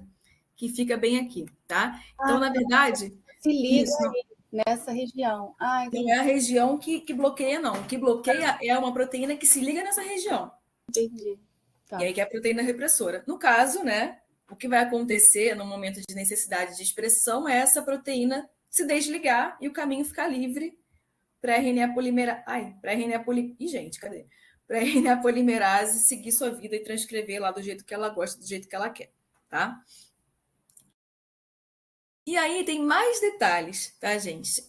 que fica bem aqui, tá? Então, na verdade, Se liga isso aí, nessa região. Ah, não entendi, é a região que bloqueia, não. O que bloqueia é uma proteína que se liga nessa região. entendi. E Tá. aí que é a proteína repressora. No caso, né, o que vai acontecer no momento de necessidade de expressão é essa proteína se desligar e o caminho ficar livre para a RNA polimerase. Ai, para a RNA Ih, gente, cadê? Para a RNA polimerase seguir sua vida e transcrever lá do jeito que ela gosta, do jeito que ela quer, tá? E aí tem mais detalhes, tá, gente?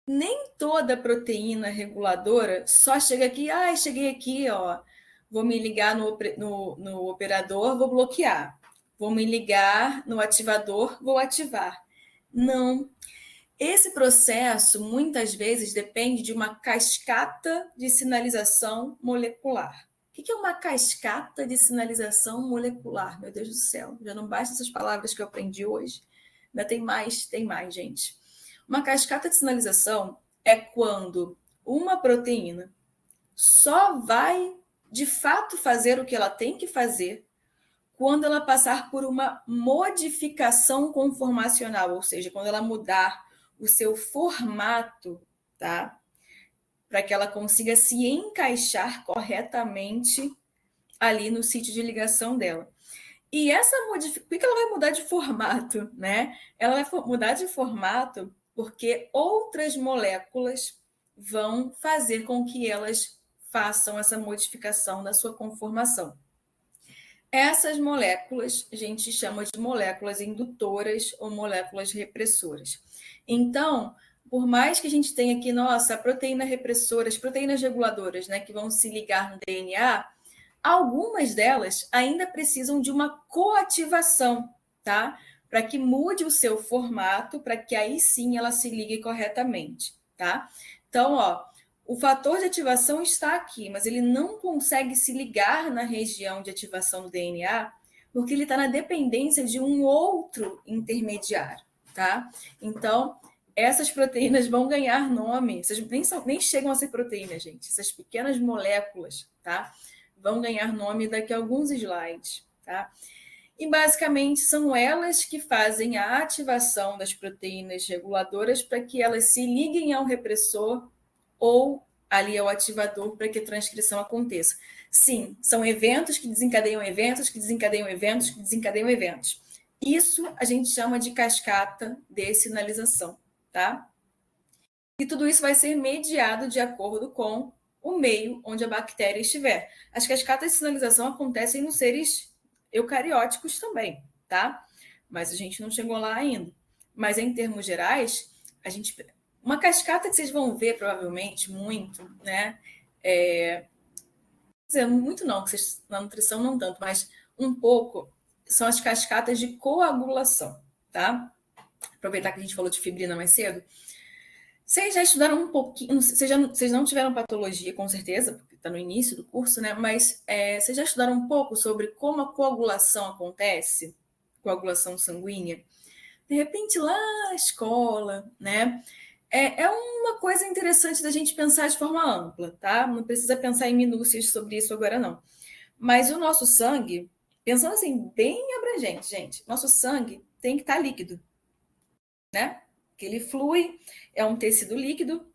Nem toda proteína reguladora só chega aqui, cheguei aqui, ó, vou me ligar no operador, vou bloquear. Vou me ligar no ativador, vou ativar. Não. Esse processo, muitas vezes, depende de uma cascata de sinalização molecular. O que é uma cascata de sinalização molecular? Meu Deus do céu, já não basta essas palavras que eu aprendi hoje. Ainda tem mais, gente. Uma cascata de sinalização é quando uma proteína só vai, de fato, fazer o que ela tem que fazer quando ela passar por uma modificação conformacional, ou seja, quando ela mudar o seu formato, tá? Para que ela consiga se encaixar corretamente ali no sítio de ligação dela. E essa modificação, por que ela vai mudar de formato, né? Ela vai mudar de formato porque outras moléculas vão fazer com que elas façam essa modificação da sua conformação. Essas moléculas a gente chama de moléculas indutoras ou moléculas repressoras. Então, por mais que a gente tenha aqui, nossa, a proteína repressora, as proteínas reguladoras, né, que vão se ligar no DNA, algumas delas ainda precisam de uma coativação, tá? Para que mude o seu formato, para que aí sim ela se ligue corretamente, tá? Então, ó, o fator de ativação está aqui, mas ele não consegue se ligar na região de ativação do DNA, porque ele está na dependência de um outro intermediário, tá? Então, essas proteínas vão ganhar nome, nem chegam a ser proteínas, gente, essas pequenas moléculas, tá? Vão ganhar nome daqui a alguns slides, tá? E basicamente são elas que fazem a ativação das proteínas reguladoras para que elas se liguem ao repressor ou ali ao ativador para que a transcrição aconteça. Sim, são eventos que desencadeiam eventos, que desencadeiam eventos, que desencadeiam eventos. Isso a gente chama de cascata de sinalização, tá? E tudo isso vai ser mediado de acordo com o meio onde a bactéria estiver. As cascatas de sinalização acontecem nos seres eucarióticos também, tá? Mas a gente não chegou lá ainda. Mas em termos gerais, uma cascata que vocês vão ver provavelmente muito, né? Muito não, que vocês, na nutrição não tanto, mas um pouco são as cascatas de coagulação, tá? Aproveitar que a gente falou de fibrina mais cedo. Vocês já estudaram um pouquinho, vocês não tiveram patologia, com certeza, porque está no início do curso, né? Mas vocês já estudaram um pouco sobre como a coagulação acontece, coagulação sanguínea? De repente, lá na escola, né? É uma coisa interessante da gente pensar de forma ampla, tá? Não precisa pensar em minúcias sobre isso agora, não. Mas o nosso sangue, pensando assim, bem abrangente, gente, nosso sangue tem que estar líquido, né? Que ele flui, é um tecido líquido,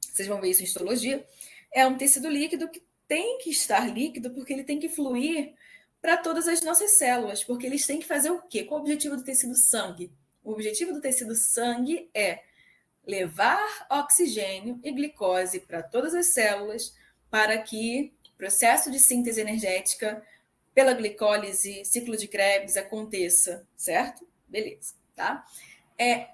vocês vão ver isso em histologia, é um tecido líquido que tem que estar líquido porque ele tem que fluir para todas as nossas células, porque eles têm que fazer o quê? Qual o objetivo do tecido sangue? O objetivo do tecido sangue é levar oxigênio e glicose para todas as células para que o processo de síntese energética pela glicólise, ciclo de Krebs aconteça, certo? Beleza, tá?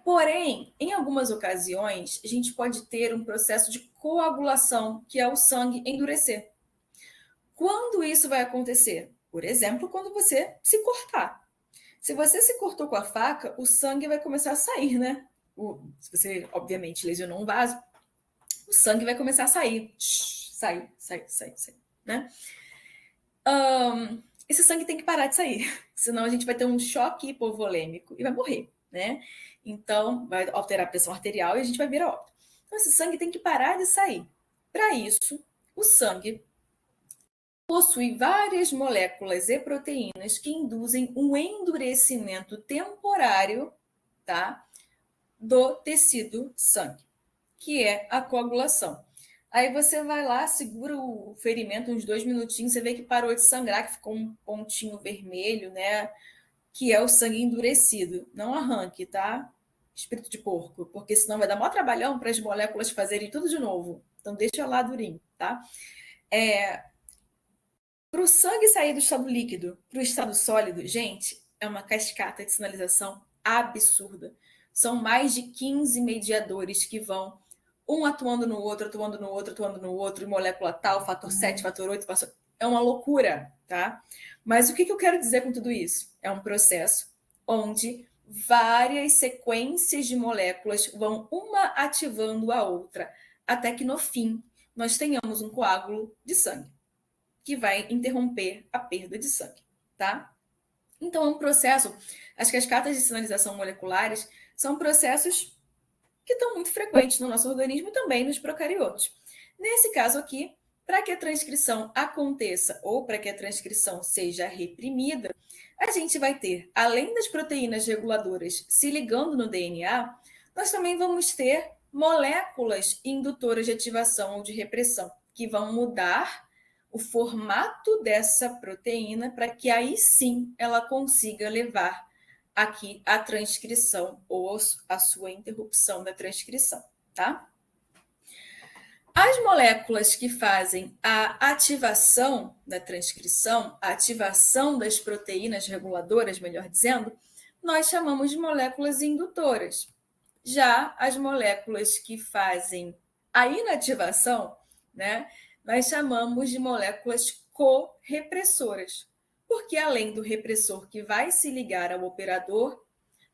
Porém, em algumas ocasiões, a gente pode ter um processo de coagulação, que é o sangue endurecer. Quando isso vai acontecer? Por exemplo, quando você se cortar. Se você se cortou com a faca, o sangue vai começar a sair, né? Se você, obviamente, lesionou um vaso, o sangue vai começar a sair. Sair, né? Esse sangue tem que parar de sair, senão a gente vai ter um choque hipovolêmico e vai morrer, né? Então, vai alterar a pressão arterial e a gente vai vir a óbito. Então, esse sangue tem que parar de sair. Para isso, o sangue possui várias moléculas e proteínas que induzem um endurecimento temporário, tá, do tecido sangue, que é a coagulação. Aí você vai lá, segura o ferimento uns 2 minutinhos, você vê que parou de sangrar, que ficou um pontinho vermelho, né? Que é o sangue endurecido. Não arranque, tá? Espírito de porco, porque senão vai dar maior trabalhão para as moléculas fazerem tudo de novo. Então deixa lá durinho, tá? Para o sangue sair do estado líquido para o estado sólido, gente, é uma cascata de sinalização absurda. São mais de 15 mediadores que vão um atuando no outro, e molécula tal, fator 7, fator 8, é uma loucura, tá? Mas o que eu quero dizer com tudo isso? É um processo onde várias sequências de moléculas vão uma ativando a outra, até que no fim nós tenhamos um coágulo de sangue, que vai interromper a perda de sangue, tá? Então, é um processo, as cascatas de sinalização moleculares são processos que estão muito frequentes no nosso organismo e também nos procariotos. Nesse caso aqui, para que a transcrição aconteça ou para que a transcrição seja reprimida, a gente vai ter, além das proteínas reguladoras se ligando no DNA, nós também vamos ter moléculas indutoras de ativação ou de repressão, que vão mudar o formato dessa proteína para que aí sim ela consiga levar aqui a transcrição ou a sua interrupção da transcrição, tá? As moléculas que fazem a ativação da transcrição, a ativação das proteínas reguladoras, melhor dizendo, nós chamamos de moléculas indutoras. Já as moléculas que fazem a inativação, né, nós chamamos de moléculas correpressoras, porque além do repressor que vai se ligar ao operador,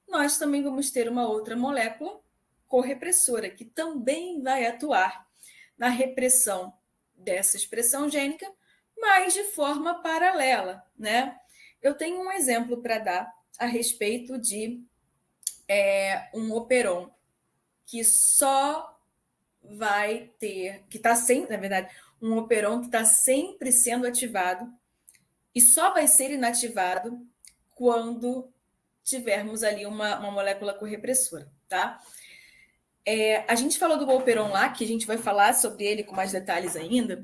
nós também vamos ter uma outra molécula correpressora, que também vai atuar na repressão dessa expressão gênica, mas de forma paralela, né? Eu tenho um exemplo para dar a respeito de um operon que só vai ter, que está sempre, na verdade, um operon que está sempre sendo ativado e só vai ser inativado quando tivermos ali uma molécula correpressora, tá? A gente falou do operon lá, que a gente vai falar sobre ele com mais detalhes ainda,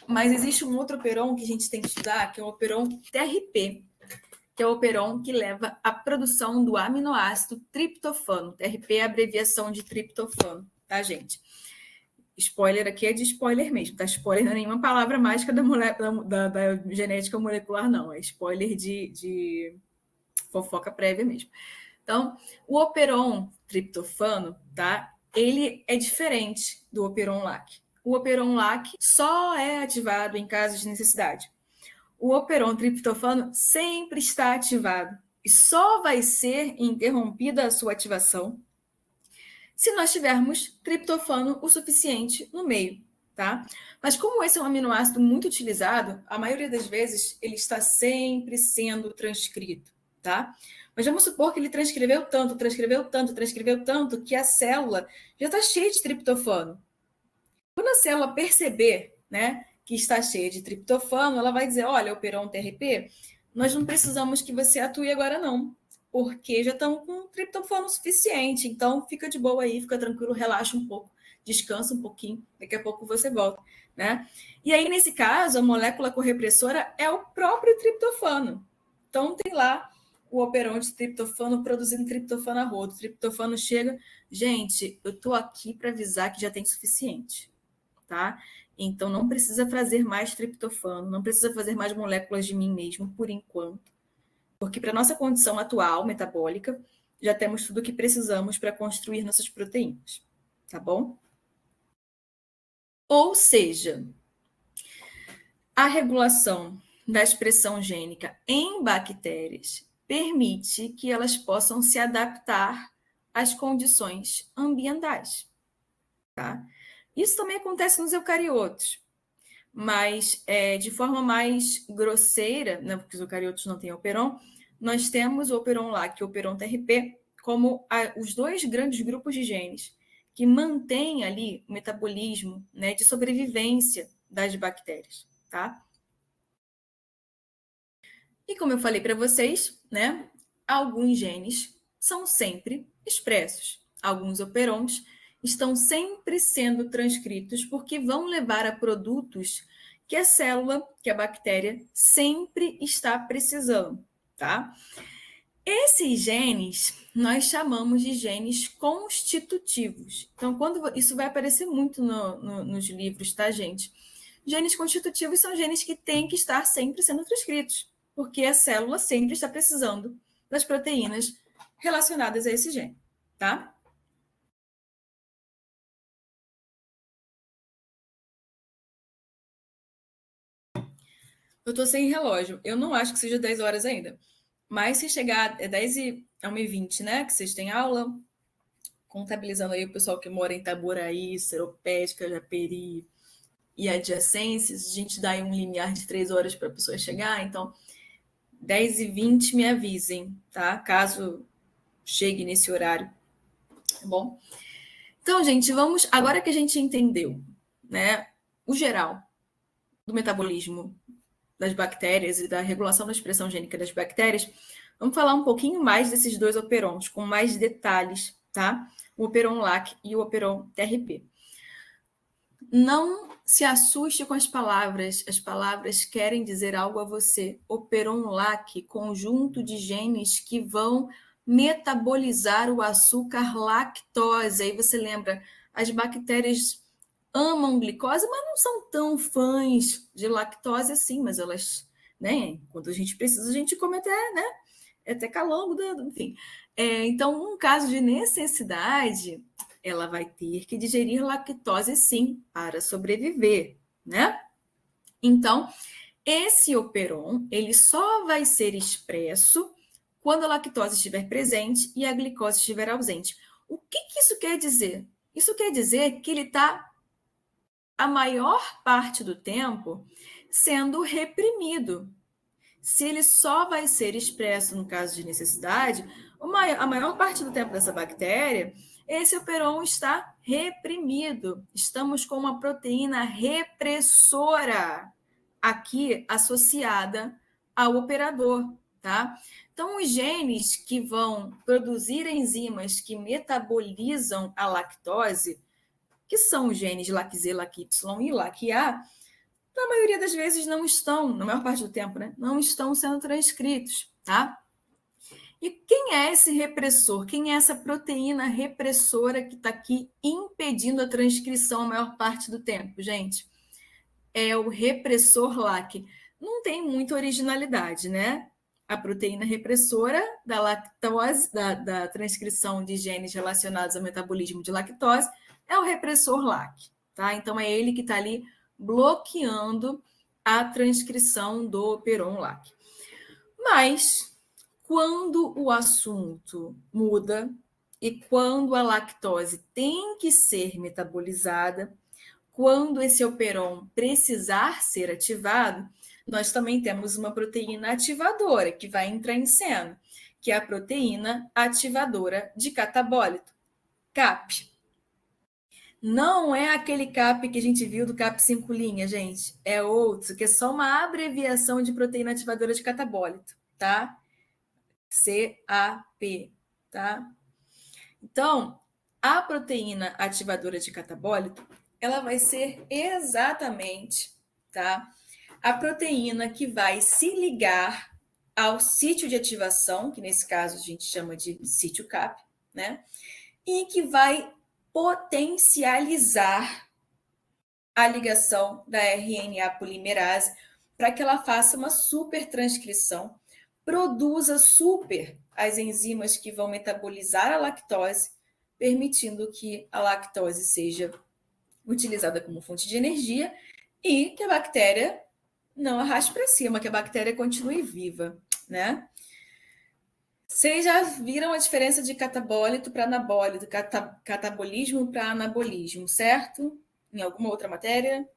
mas existe um outro operon que a gente tem que estudar, que é o operon TRP, que é o operon que leva à produção do aminoácido triptofano. TRP é a abreviação de triptofano, tá, gente? Spoiler aqui é de spoiler mesmo, tá? Spoiler não é nenhuma palavra mágica da genética molecular, não. É spoiler de fofoca prévia mesmo. Então, o operon triptofano, tá? Ele é diferente do operon LAC. O operon LAC só é ativado em casos de necessidade. O operon triptofano sempre está ativado e só vai ser interrompida a sua ativação se nós tivermos triptofano o suficiente no meio, tá? Mas como esse é um aminoácido muito utilizado, a maioria das vezes ele está sempre sendo transcrito, tá? Mas vamos supor que ele transcreveu tanto, que a célula já está cheia de triptofano. Quando a célula perceber, né, que está cheia de triptofano, ela vai dizer, olha, operon TRP, nós não precisamos que você atue agora não, porque já estamos com triptofano suficiente, então fica de boa aí, fica tranquilo, relaxa um pouco, descansa um pouquinho, daqui a pouco você volta, né? E aí, nesse caso, a molécula correpressora é o próprio triptofano. Então, tem lá o operon de triptofano produzindo triptofano a rodo. O triptofano chega, gente, eu estou aqui para avisar que já tem suficiente, tá? Então, não precisa fazer mais triptofano, não precisa fazer mais moléculas de mim mesmo, por enquanto. Porque para a nossa condição atual, metabólica, já temos tudo o que precisamos para construir nossas proteínas, tá bom? Ou seja, a regulação da expressão gênica em bactérias permite que elas possam se adaptar às condições ambientais, tá? Isso também acontece nos eucariotos, mas de forma mais grosseira, né, porque os eucariotos não têm operon, nós temos o operon-LAC e o operon-TRP como os dois grandes grupos de genes que mantêm ali o metabolismo, né, de sobrevivência das bactérias, tá? E como eu falei para vocês, né, alguns genes são sempre expressos. Alguns operons estão sempre sendo transcritos porque vão levar a produtos que a célula, que a bactéria sempre está precisando, tá? Esses genes nós chamamos de genes constitutivos. Então, isso vai aparecer muito nos livros, tá, gente? Genes constitutivos são genes que têm que estar sempre sendo transcritos, porque a célula sempre está precisando das proteínas relacionadas a esse gene, tá? Eu tô sem relógio. Eu não acho que seja 10 horas ainda. Mas se chegar, é 10 e 1h20, né? Que vocês têm aula. Contabilizando aí o pessoal que mora em Itaboraí, Seropédica, Japeri e adjacências, a gente dá aí um limiar de 3 horas para a pessoa chegar. Então, 10h20 me avisem, tá? Caso chegue nesse horário, tá bom? Então, gente, vamos... Agora que a gente entendeu, né, o geral do metabolismo das bactérias e da regulação da expressão gênica das bactérias, vamos falar um pouquinho mais desses dois operons, com mais detalhes, tá? O operon-LAC e o operon-TRP. Não se assuste com as palavras querem dizer algo a você. Operon-LAC, conjunto de genes que vão metabolizar o açúcar lactose. Aí você lembra, as bactérias amam glicose, mas não são tão fãs de lactose assim, mas elas, né, quando a gente precisa, a gente come até, né, até calango, enfim. Então, um caso de necessidade, ela vai ter que digerir lactose sim, para sobreviver, né? Então, esse operon, ele só vai ser expresso quando a lactose estiver presente e a glicose estiver ausente. O que isso quer dizer? Isso quer dizer que ele está, a maior parte do tempo, sendo reprimido. Se ele só vai ser expresso no caso de necessidade, a maior parte do tempo dessa bactéria, esse operon está reprimido. Estamos com uma proteína repressora aqui associada ao operador, tá? Então, os genes que vão produzir enzimas que metabolizam a lactose, que são os genes LAC-Z, LAC-Y e LAC-A, na maioria das vezes não estão, na maior parte do tempo, né? Não estão sendo transcritos, tá? E quem é esse repressor? Quem é essa proteína repressora que está aqui impedindo a transcrição a maior parte do tempo, gente? É o repressor LAC. Não tem muita originalidade, né? A proteína repressora da lactose, da transcrição de genes relacionados ao metabolismo de lactose, é o repressor LAC, tá? Então, é ele que está ali bloqueando a transcrição do operon-LAC. Mas, quando o assunto muda e quando a lactose tem que ser metabolizada, quando esse operon precisar ser ativado, nós também temos uma proteína ativadora que vai entrar em cena, que é a proteína ativadora de catabólito, CAP. Não é aquele CAP que a gente viu do CAP 5', gente. É outro, que é só uma abreviação de proteína ativadora de catabólito, tá? CAP, tá? Então, a proteína ativadora de catabólito, ela vai ser exatamente, tá? A proteína que vai se ligar ao sítio de ativação, que nesse caso a gente chama de sítio CAP, né? E que vai potencializar a ligação da RNA polimerase para que ela faça uma super transcrição, produza super as enzimas que vão metabolizar a lactose, permitindo que a lactose seja utilizada como fonte de energia e que a bactéria não arraste para cima, que a bactéria continue viva, né? Vocês já viram a diferença de catabólito para anabólito, catabolismo para anabolismo, certo? Em alguma outra matéria?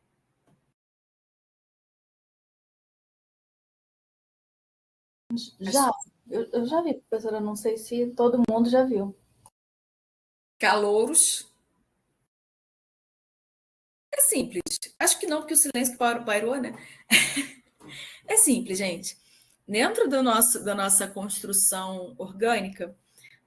Já, eu já vi, professora, não sei se todo mundo já viu. Calouros. É simples. Acho que não, porque o silêncio pairou, né? É simples, gente. Dentro da nossa construção orgânica,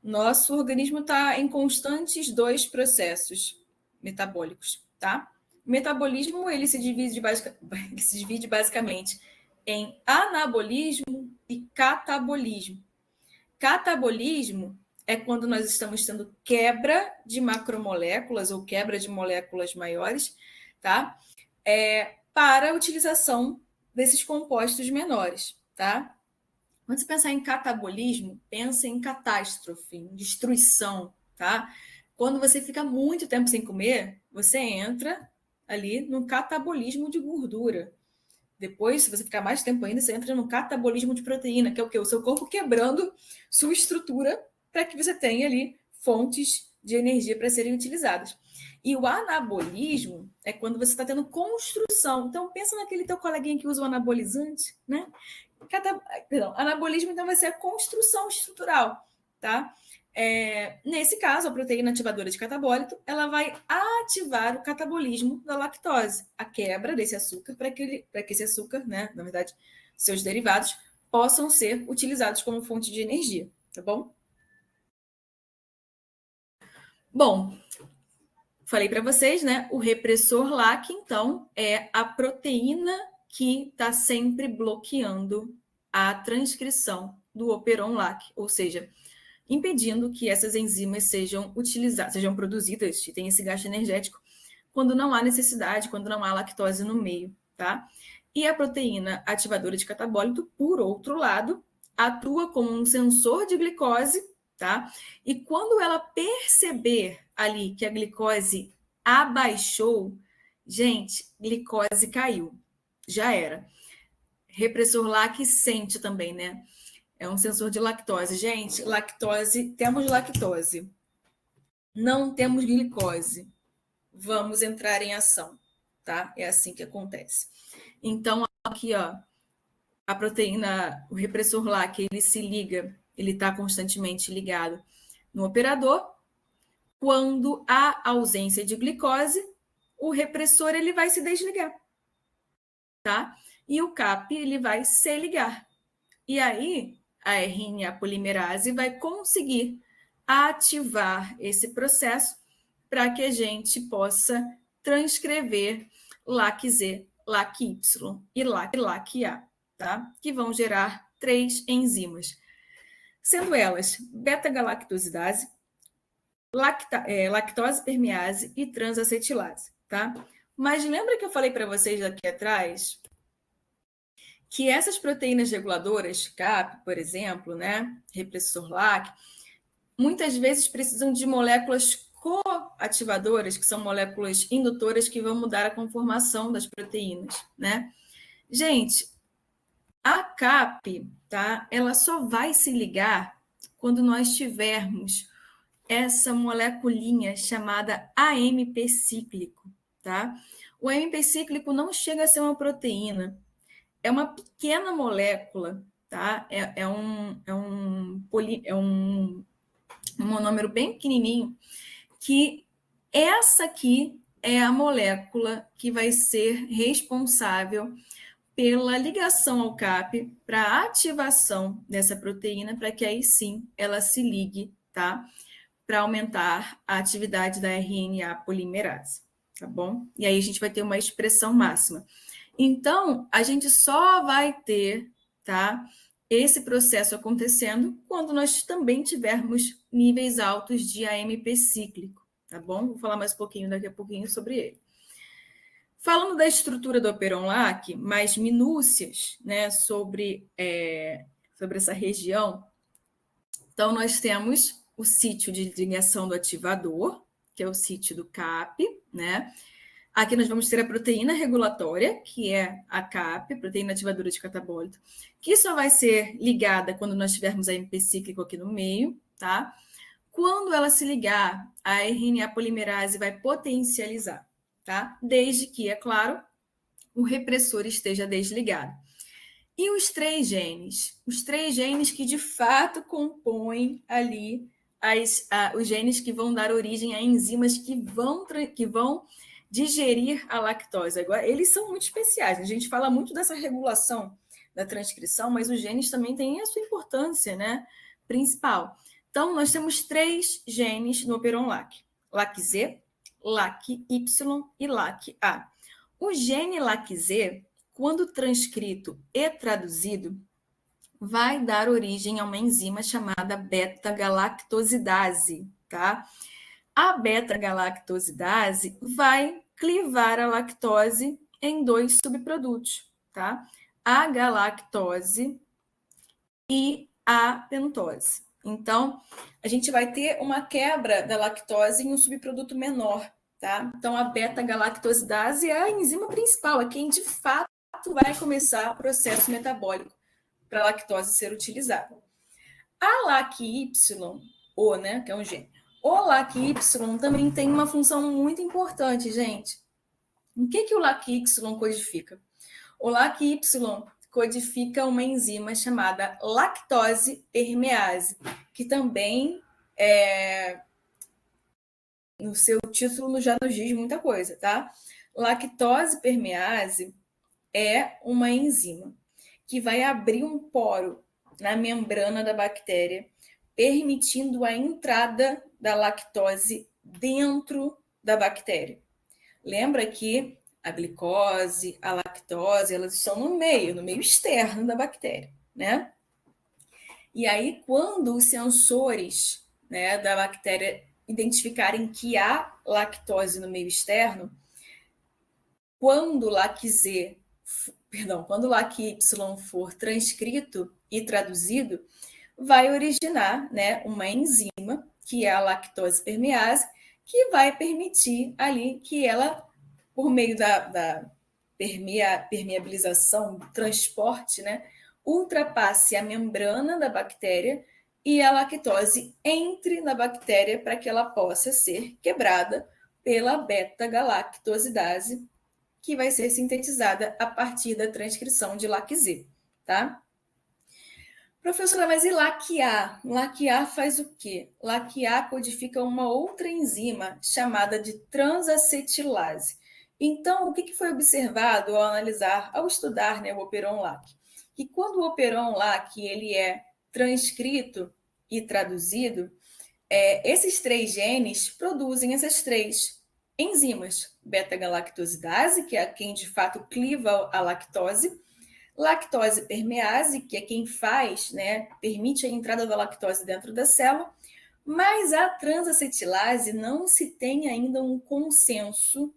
nosso organismo está em constantes dois processos metabólicos, tá? O metabolismo ele se divide basicamente em anabolismo e catabolismo. Catabolismo é quando nós estamos tendo quebra de macromoléculas ou quebra de moléculas maiores, tá? Para a utilização desses compostos menores, tá? Quando você pensar em catabolismo, pensa em catástrofe, em destruição, tá? Quando você fica muito tempo sem comer, você entra ali no catabolismo de gordura. Depois, se você ficar mais tempo ainda, você entra no catabolismo de proteína, que é o quê? O seu corpo quebrando sua estrutura para que você tenha ali fontes de energia para serem utilizadas. E o anabolismo é quando você está tendo construção. Então, pensa naquele teu coleguinha que usa o anabolizante, né? Anabolismo, então, vai ser a construção estrutural, tá? Nesse caso, a proteína ativadora de catabólito, ela vai ativar o catabolismo da lactose, a quebra desse açúcar, para que esse açúcar, né, na verdade, seus derivados, possam ser utilizados como fonte de energia, tá bom? Bom, falei para vocês, né? O repressor LAC, então, é a proteína que está sempre bloqueando a transcrição do operon LAC, ou seja, impedindo que essas enzimas sejam utilizadas, sejam produzidas e tenham esse gasto energético quando não há necessidade, quando não há lactose no meio, tá? E a proteína ativadora de catabólito, por outro lado, atua como um sensor de glicose, tá? E quando ela perceber ali que a glicose abaixou, gente, glicose caiu. Já era. Repressor LAC sente também, né? É um sensor de lactose. Gente, lactose, temos lactose. Não temos glicose. Vamos entrar em ação, tá? É assim que acontece. Então, aqui, ó, a proteína, o repressor LAC, ele se liga, ele está constantemente ligado no operador. Quando há ausência de glicose, o repressor ele vai se desligar, tá? E o CAP ele vai se ligar. E aí, a RNA polimerase vai conseguir ativar esse processo para que a gente possa transcrever LAC-Z, LAC-Y e LAC-A, tá? Que vão gerar 3 enzimas, sendo elas beta-galactosidase, lactose permease e transacetilase, tá? Mas lembra que eu falei para vocês aqui atrás que essas proteínas reguladoras, CAP, por exemplo, né, repressor LAC, muitas vezes precisam de moléculas coativadoras, que são moléculas indutoras que vão mudar a conformação das proteínas, né? Gente, a CAP, tá? Ela só vai se ligar quando nós tivermos essa moleculinha chamada AMP cíclico, tá? O AMP cíclico não chega a ser uma proteína, é uma pequena molécula, tá? É um monômero bem pequenininho, que essa aqui é a molécula que vai ser responsável pela ligação ao CAP para ativação dessa proteína, para que aí sim ela se ligue, tá? Para aumentar a atividade da RNA polimerase, tá bom? E aí a gente vai ter uma expressão máxima. Então, a gente só vai ter, tá, esse processo acontecendo quando nós também tivermos níveis altos de AMP cíclico, tá bom? Vou falar mais um pouquinho daqui a pouquinho sobre ele. Falando da estrutura do operon LAC, mais minúcias, né, sobre essa região, então nós temos o sítio de ligação do ativador, que é o sítio do CAP, né? Aqui nós vamos ter a proteína regulatória, que é a CAP, proteína ativadora de catabólito, que só vai ser ligada quando nós tivermos a AMP cíclico aqui no meio, tá? Quando ela se ligar, a RNA polimerase vai potencializar, tá? Desde que, é claro, o repressor esteja desligado. E os três genes que de fato compõem ali os genes que vão dar origem a enzimas que vão digerir a lactose. Agora, eles são muito especiais. A gente fala muito dessa regulação da transcrição, mas os genes também têm a sua importância, né, principal. Então, nós temos 3 genes no Operon LAC: LAC-Z, LAC-Y e LAC-A. O gene LAC-Z, quando transcrito e traduzido, vai dar origem a uma enzima chamada beta-galactosidase, tá? A beta-galactosidase vai clivar a lactose em 2 subprodutos, tá? A galactose e a pentose. Então, a gente vai ter uma quebra da lactose em um subproduto menor, tá? Então, a beta-galactosidase é a enzima principal, é quem de fato vai começar o processo metabólico para a lactose ser utilizada. A LAC-Y, né, que é um gene, o LAC-Y também tem uma função muito importante, gente. O que o LAC-Y codifica? O LAC-Y codifica uma enzima chamada lactose permease, que também no seu título já nos diz muita coisa, tá? Lactose permease é uma enzima que vai abrir um poro na membrana da bactéria, permitindo a entrada da lactose dentro da bactéria. Lembra que a glicose, a lactose, elas estão no meio externo da bactéria, né? E aí, quando os sensores, né, da bactéria identificarem que há lactose no meio externo, quando o LAC-Y for transcrito e traduzido, vai originar, né, uma enzima, que é a lactose permease, que vai permitir ali que ela, por meio da permeabilização, do transporte, né, ultrapasse a membrana da bactéria e a lactose entre na bactéria para que ela possa ser quebrada pela beta-galactosidase, que vai ser sintetizada a partir da transcrição de LAC-Z, tá? Professora, mas e LAC-A? LAC-A faz o quê? LAC-A codifica uma outra enzima chamada de transacetilase. Então, o que foi observado ao estudar, né, o Operon LAC? Que quando o Operon LAC ele é transcrito e traduzido, esses 3 genes produzem essas 3 enzimas: beta-galactosidase, que é quem de fato cliva a lactose, lactose permease, que é quem faz, né, permite a entrada da lactose dentro da célula, mas a transacetilase não se tem ainda um consenso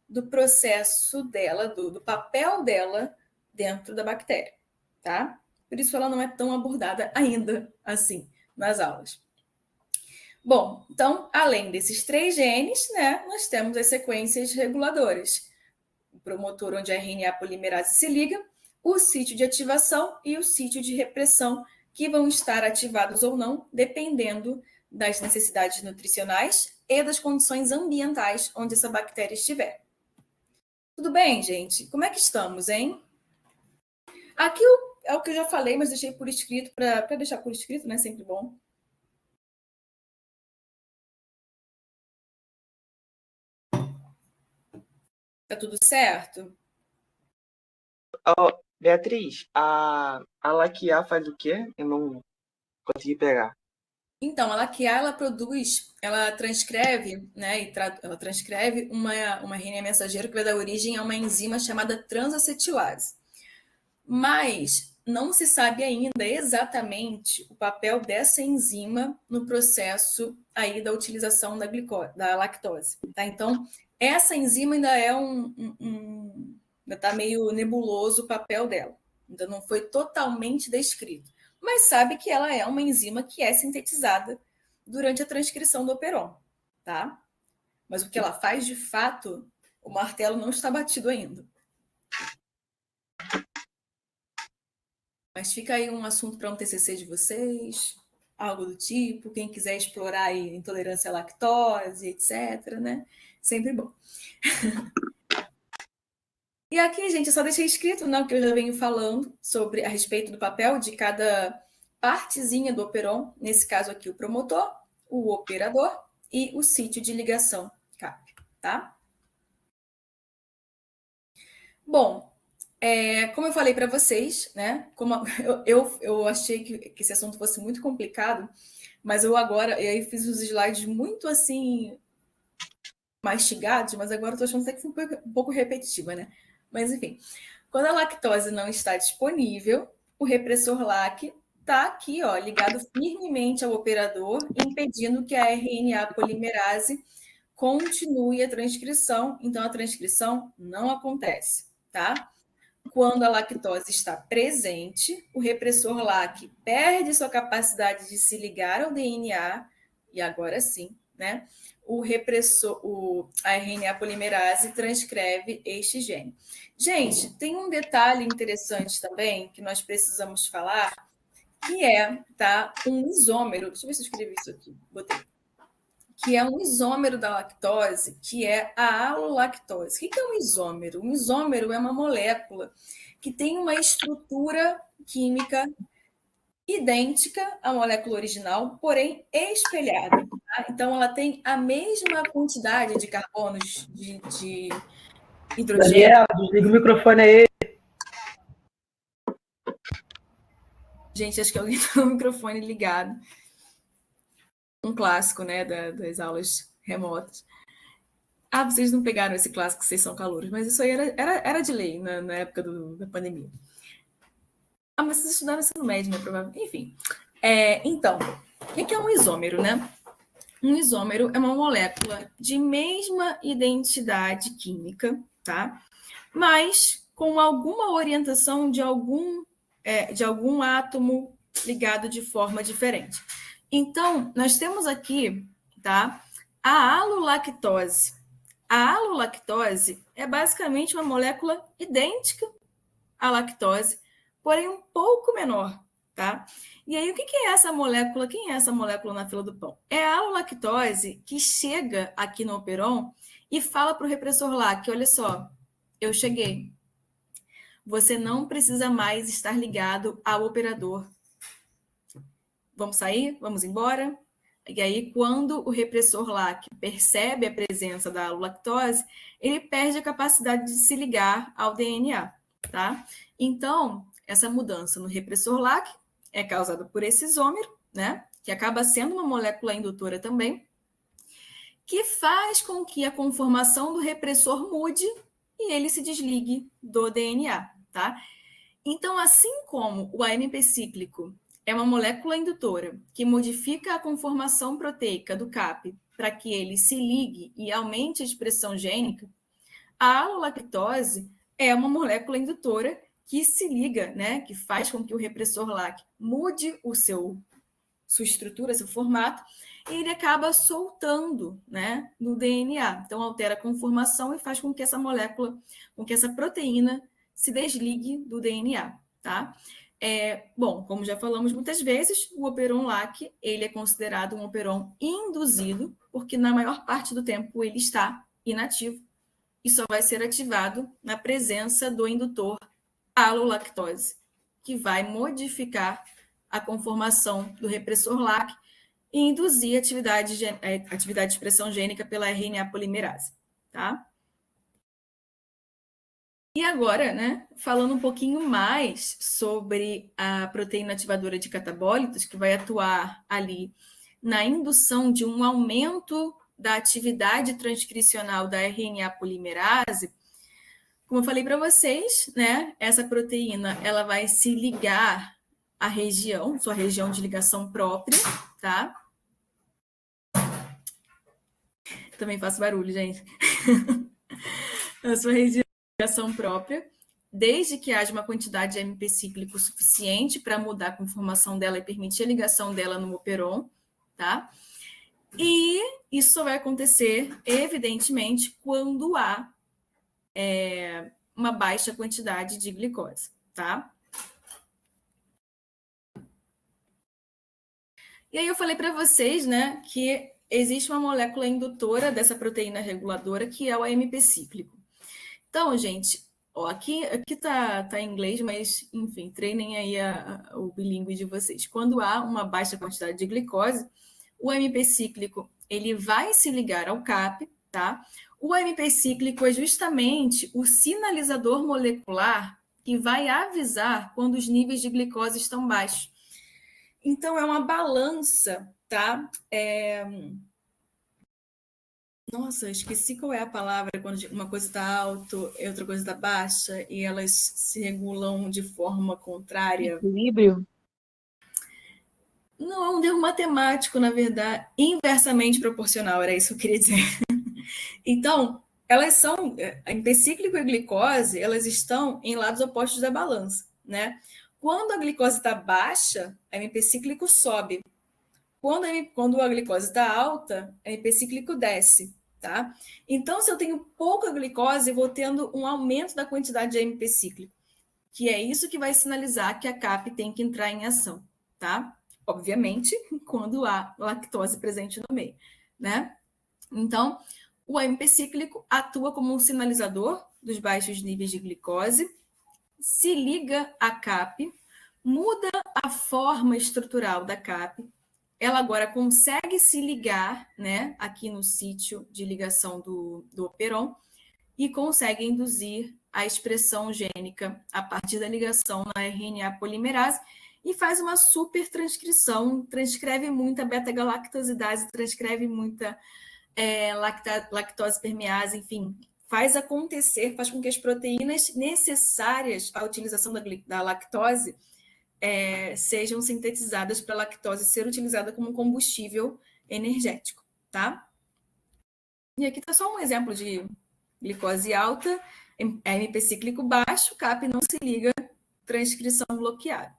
do processo dela, do papel dela dentro da bactéria, tá? Por isso ela não é tão abordada ainda assim nas aulas. Bom, então, além desses 3 genes, né, nós temos as sequências reguladoras: o promotor onde a RNA polimerase se liga, o sítio de ativação e o sítio de repressão, que vão estar ativados ou não, dependendo das necessidades nutricionais e das condições ambientais onde essa bactéria estiver. Tudo bem, gente? Como é que estamos, hein? Aqui é o que eu já falei, mas deixei por escrito, para deixar por escrito, né? Sempre bom. Tá tudo certo? Beatriz, a LAC-A faz o quê? Eu não consegui pegar. Então, a LAC-A, ela transcreve, né, ela transcreve uma RNA mensageiro que vai dar origem a uma enzima chamada transacetilase. Mas não se sabe ainda exatamente o papel dessa enzima no processo aí da utilização da lactose, tá? Então, essa enzima ainda ainda está meio nebuloso o papel dela, ainda não foi totalmente descrito, mas sabe que ela é uma enzima que é sintetizada durante a transcrição do operon, tá? Mas o que ela faz de fato O martelo não está batido ainda. Mas fica aí um assunto para um TCC de vocês, algo do tipo, quem quiser explorar aí intolerância à lactose, etc, né? Sempre bom. E aqui, gente, eu só deixei escrito, né, o que eu já venho falando a respeito do papel de cada partezinha do operon, nesse caso aqui o promotor, o operador e o sítio de ligação CAP, tá? Bom, como eu falei para vocês, né, como eu achei que esse assunto fosse muito complicado, mas eu agora, e aí fiz os slides muito assim, mastigados, mas agora eu tô achando até que foi um pouco repetitiva, né? Mas enfim, quando a lactose não está disponível, o repressor LAC está aqui, ó, ligado firmemente ao operador, impedindo que a RNA polimerase continue a transcrição, então a transcrição não acontece, tá? Quando a lactose está presente, o repressor LAC perde sua capacidade de se ligar ao DNA, e agora sim, né? A RNA polimerase transcreve este gene. Gente, tem um detalhe interessante também que nós precisamos falar, que é, tá, um isômero. Deixa eu ver se eu escrevi isso aqui. Botei. Que é um isômero da lactose, que é a alolactose. O que é um isômero? Um isômero é uma molécula que tem uma estrutura química idêntica à molécula original, porém espelhada. Tá? Então, ela tem a mesma quantidade de carbonos de hidrogênio. Daniel, desliga o microfone aí. Gente, acho que alguém tem o microfone ligado. Um clássico, né, das aulas remotas. Ah, vocês não pegaram esse clássico, vocês são calouros, mas isso aí era de lei na época da pandemia. Ah, mas vocês estudaram ensino médio, né? Provavelmente. Enfim. Então, o que é um isômero, né? Um isômero é uma molécula de mesma identidade química, tá? Mas com alguma orientação de algum átomo ligado de forma diferente. Então, nós temos aqui, tá? A alolactose. A alolactose é basicamente uma molécula idêntica à lactose, porém um pouco menor, tá? E aí, o que é essa molécula? Quem é essa molécula na fila do pão? É a alolactose que chega aqui no operon e fala para o repressor LAC, olha só, eu cheguei. Você não precisa mais estar ligado ao operador. Vamos sair? Vamos embora? E aí, quando o repressor LAC percebe a presença da alolactose, ele perde a capacidade de se ligar ao DNA, tá? Então, essa mudança no repressor LAC é causada por esse isômero, né? Que acaba sendo uma molécula indutora também, que faz com que a conformação do repressor mude e ele se desligue do DNA, tá? Então, assim como o AMP cíclico é uma molécula indutora que modifica a conformação proteica do CAP para que ele se ligue e aumente a expressão gênica, a alolactose é uma molécula indutora que se liga, né, que faz com que o repressor LAC mude sua estrutura, seu formato, e ele acaba soltando, né, no DNA. Então, altera a conformação e faz com que essa molécula, com que essa proteína se desligue do DNA, tá? Bom, como já falamos muitas vezes, o operon LAC, ele é considerado um operon induzido, porque na maior parte do tempo ele está inativo e só vai ser ativado na presença do indutor alolactose, que vai modificar a conformação do repressor LAC e induzir atividade de expressão gênica pela RNA polimerase, tá? E agora, né, falando um pouquinho mais sobre a proteína ativadora de catabólitos, que vai atuar ali na indução de um aumento da atividade transcricional da RNA polimerase, como eu falei para vocês, né, essa proteína ela vai se ligar à região, sua região de ligação própria, tá? Também faço barulho, gente. A sua região de ligação própria, desde que haja uma quantidade de AMP cíclico suficiente para mudar a conformação dela e permitir a ligação dela no operon, tá? E isso só vai acontecer, evidentemente, quando há uma baixa quantidade de glicose, tá? E aí eu falei para vocês, né, que existe uma molécula indutora dessa proteína reguladora, que é o AMP cíclico. Então, gente, ó, aqui tá em inglês, mas, enfim, treinem aí o bilíngue de vocês. Quando há uma baixa quantidade de glicose, o AMP cíclico, ele vai se ligar ao CAP, tá? O AMP cíclico é justamente o sinalizador molecular que vai avisar quando os níveis de glicose estão baixos. Então, é uma balança, tá? Nossa, esqueci qual é a palavra quando uma coisa está alto e outra coisa está baixa e elas se regulam de forma contrária. Equilíbrio? Não, é um termo matemático, na verdade, inversamente proporcional, era isso que eu queria dizer. Então, elas são, a empecíclico e a glicose, elas estão em lados opostos da balança, né? Quando a glicose está baixa, a empecíclico sobe. Quando a glicose está alta, a empecíclico desce, tá? Então, se eu tenho pouca glicose, eu vou tendo um aumento da quantidade de AMP cíclico, que é isso que vai sinalizar que a CAP tem que entrar em ação, tá? Obviamente, quando há lactose presente no meio, né? Então, o AMP cíclico atua como um sinalizador dos baixos níveis de glicose, se liga à CAP, muda a forma estrutural da CAP, ela agora consegue se ligar, né, aqui no sítio de ligação do operon e consegue induzir a expressão gênica a partir da ligação na RNA polimerase e faz uma super transcrição, transcreve muita beta-galactosidase, transcreve muita lactose permease, enfim, faz acontecer, faz com que as proteínas necessárias à utilização da lactose sejam sintetizadas para a lactose ser utilizada como combustível energético, tá? E aqui está só um exemplo de glicose alta, AMP cíclico baixo, CAP não se liga, transcrição bloqueada.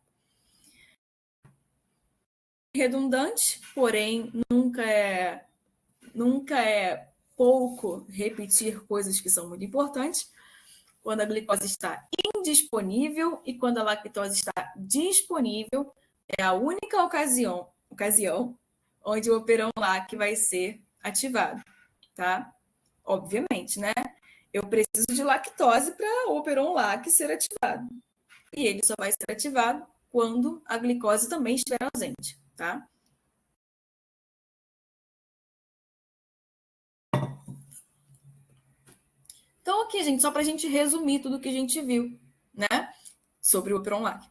Redundante, porém nunca é pouco repetir coisas que são muito importantes. Quando a glicose está indisponível e quando a lactose está disponível, é a única ocasião onde o operon LAC vai ser ativado, tá? Obviamente, né? Eu preciso de lactose para o operon LAC ser ativado. E ele só vai ser ativado quando a glicose também estiver ausente, tá? Então, aqui, gente, só para a gente resumir tudo que a gente viu, né? Sobre o operon LAC.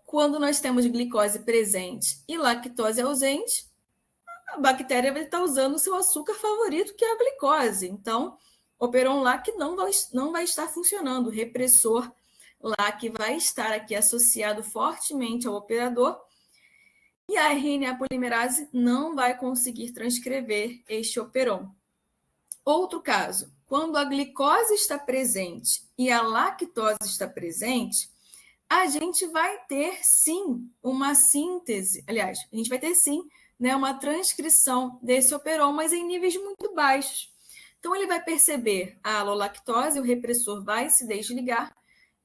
Quando nós temos glicose presente e lactose ausente, a bactéria vai estar usando o seu açúcar favorito, que é a glicose. Então, o operon LAC não vai estar funcionando. O repressor LAC vai estar aqui associado fortemente ao operador e a RNA polimerase não vai conseguir transcrever este operon. Outro caso, quando a glicose está presente e a lactose está presente, a gente vai ter sim uma síntese, aliás, a gente vai ter sim, né, uma transcrição desse operon, mas em níveis muito baixos. Então, ele vai perceber a alolactose, o repressor vai se desligar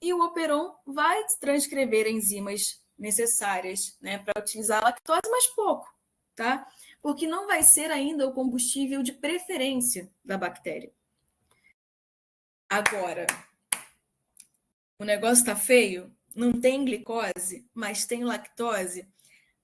e o operon vai transcrever enzimas necessárias, né, para utilizar a lactose, mas pouco, tá? Porque não vai ser ainda o combustível de preferência da bactéria. Agora, o negócio está feio? Não tem glicose, mas tem lactose?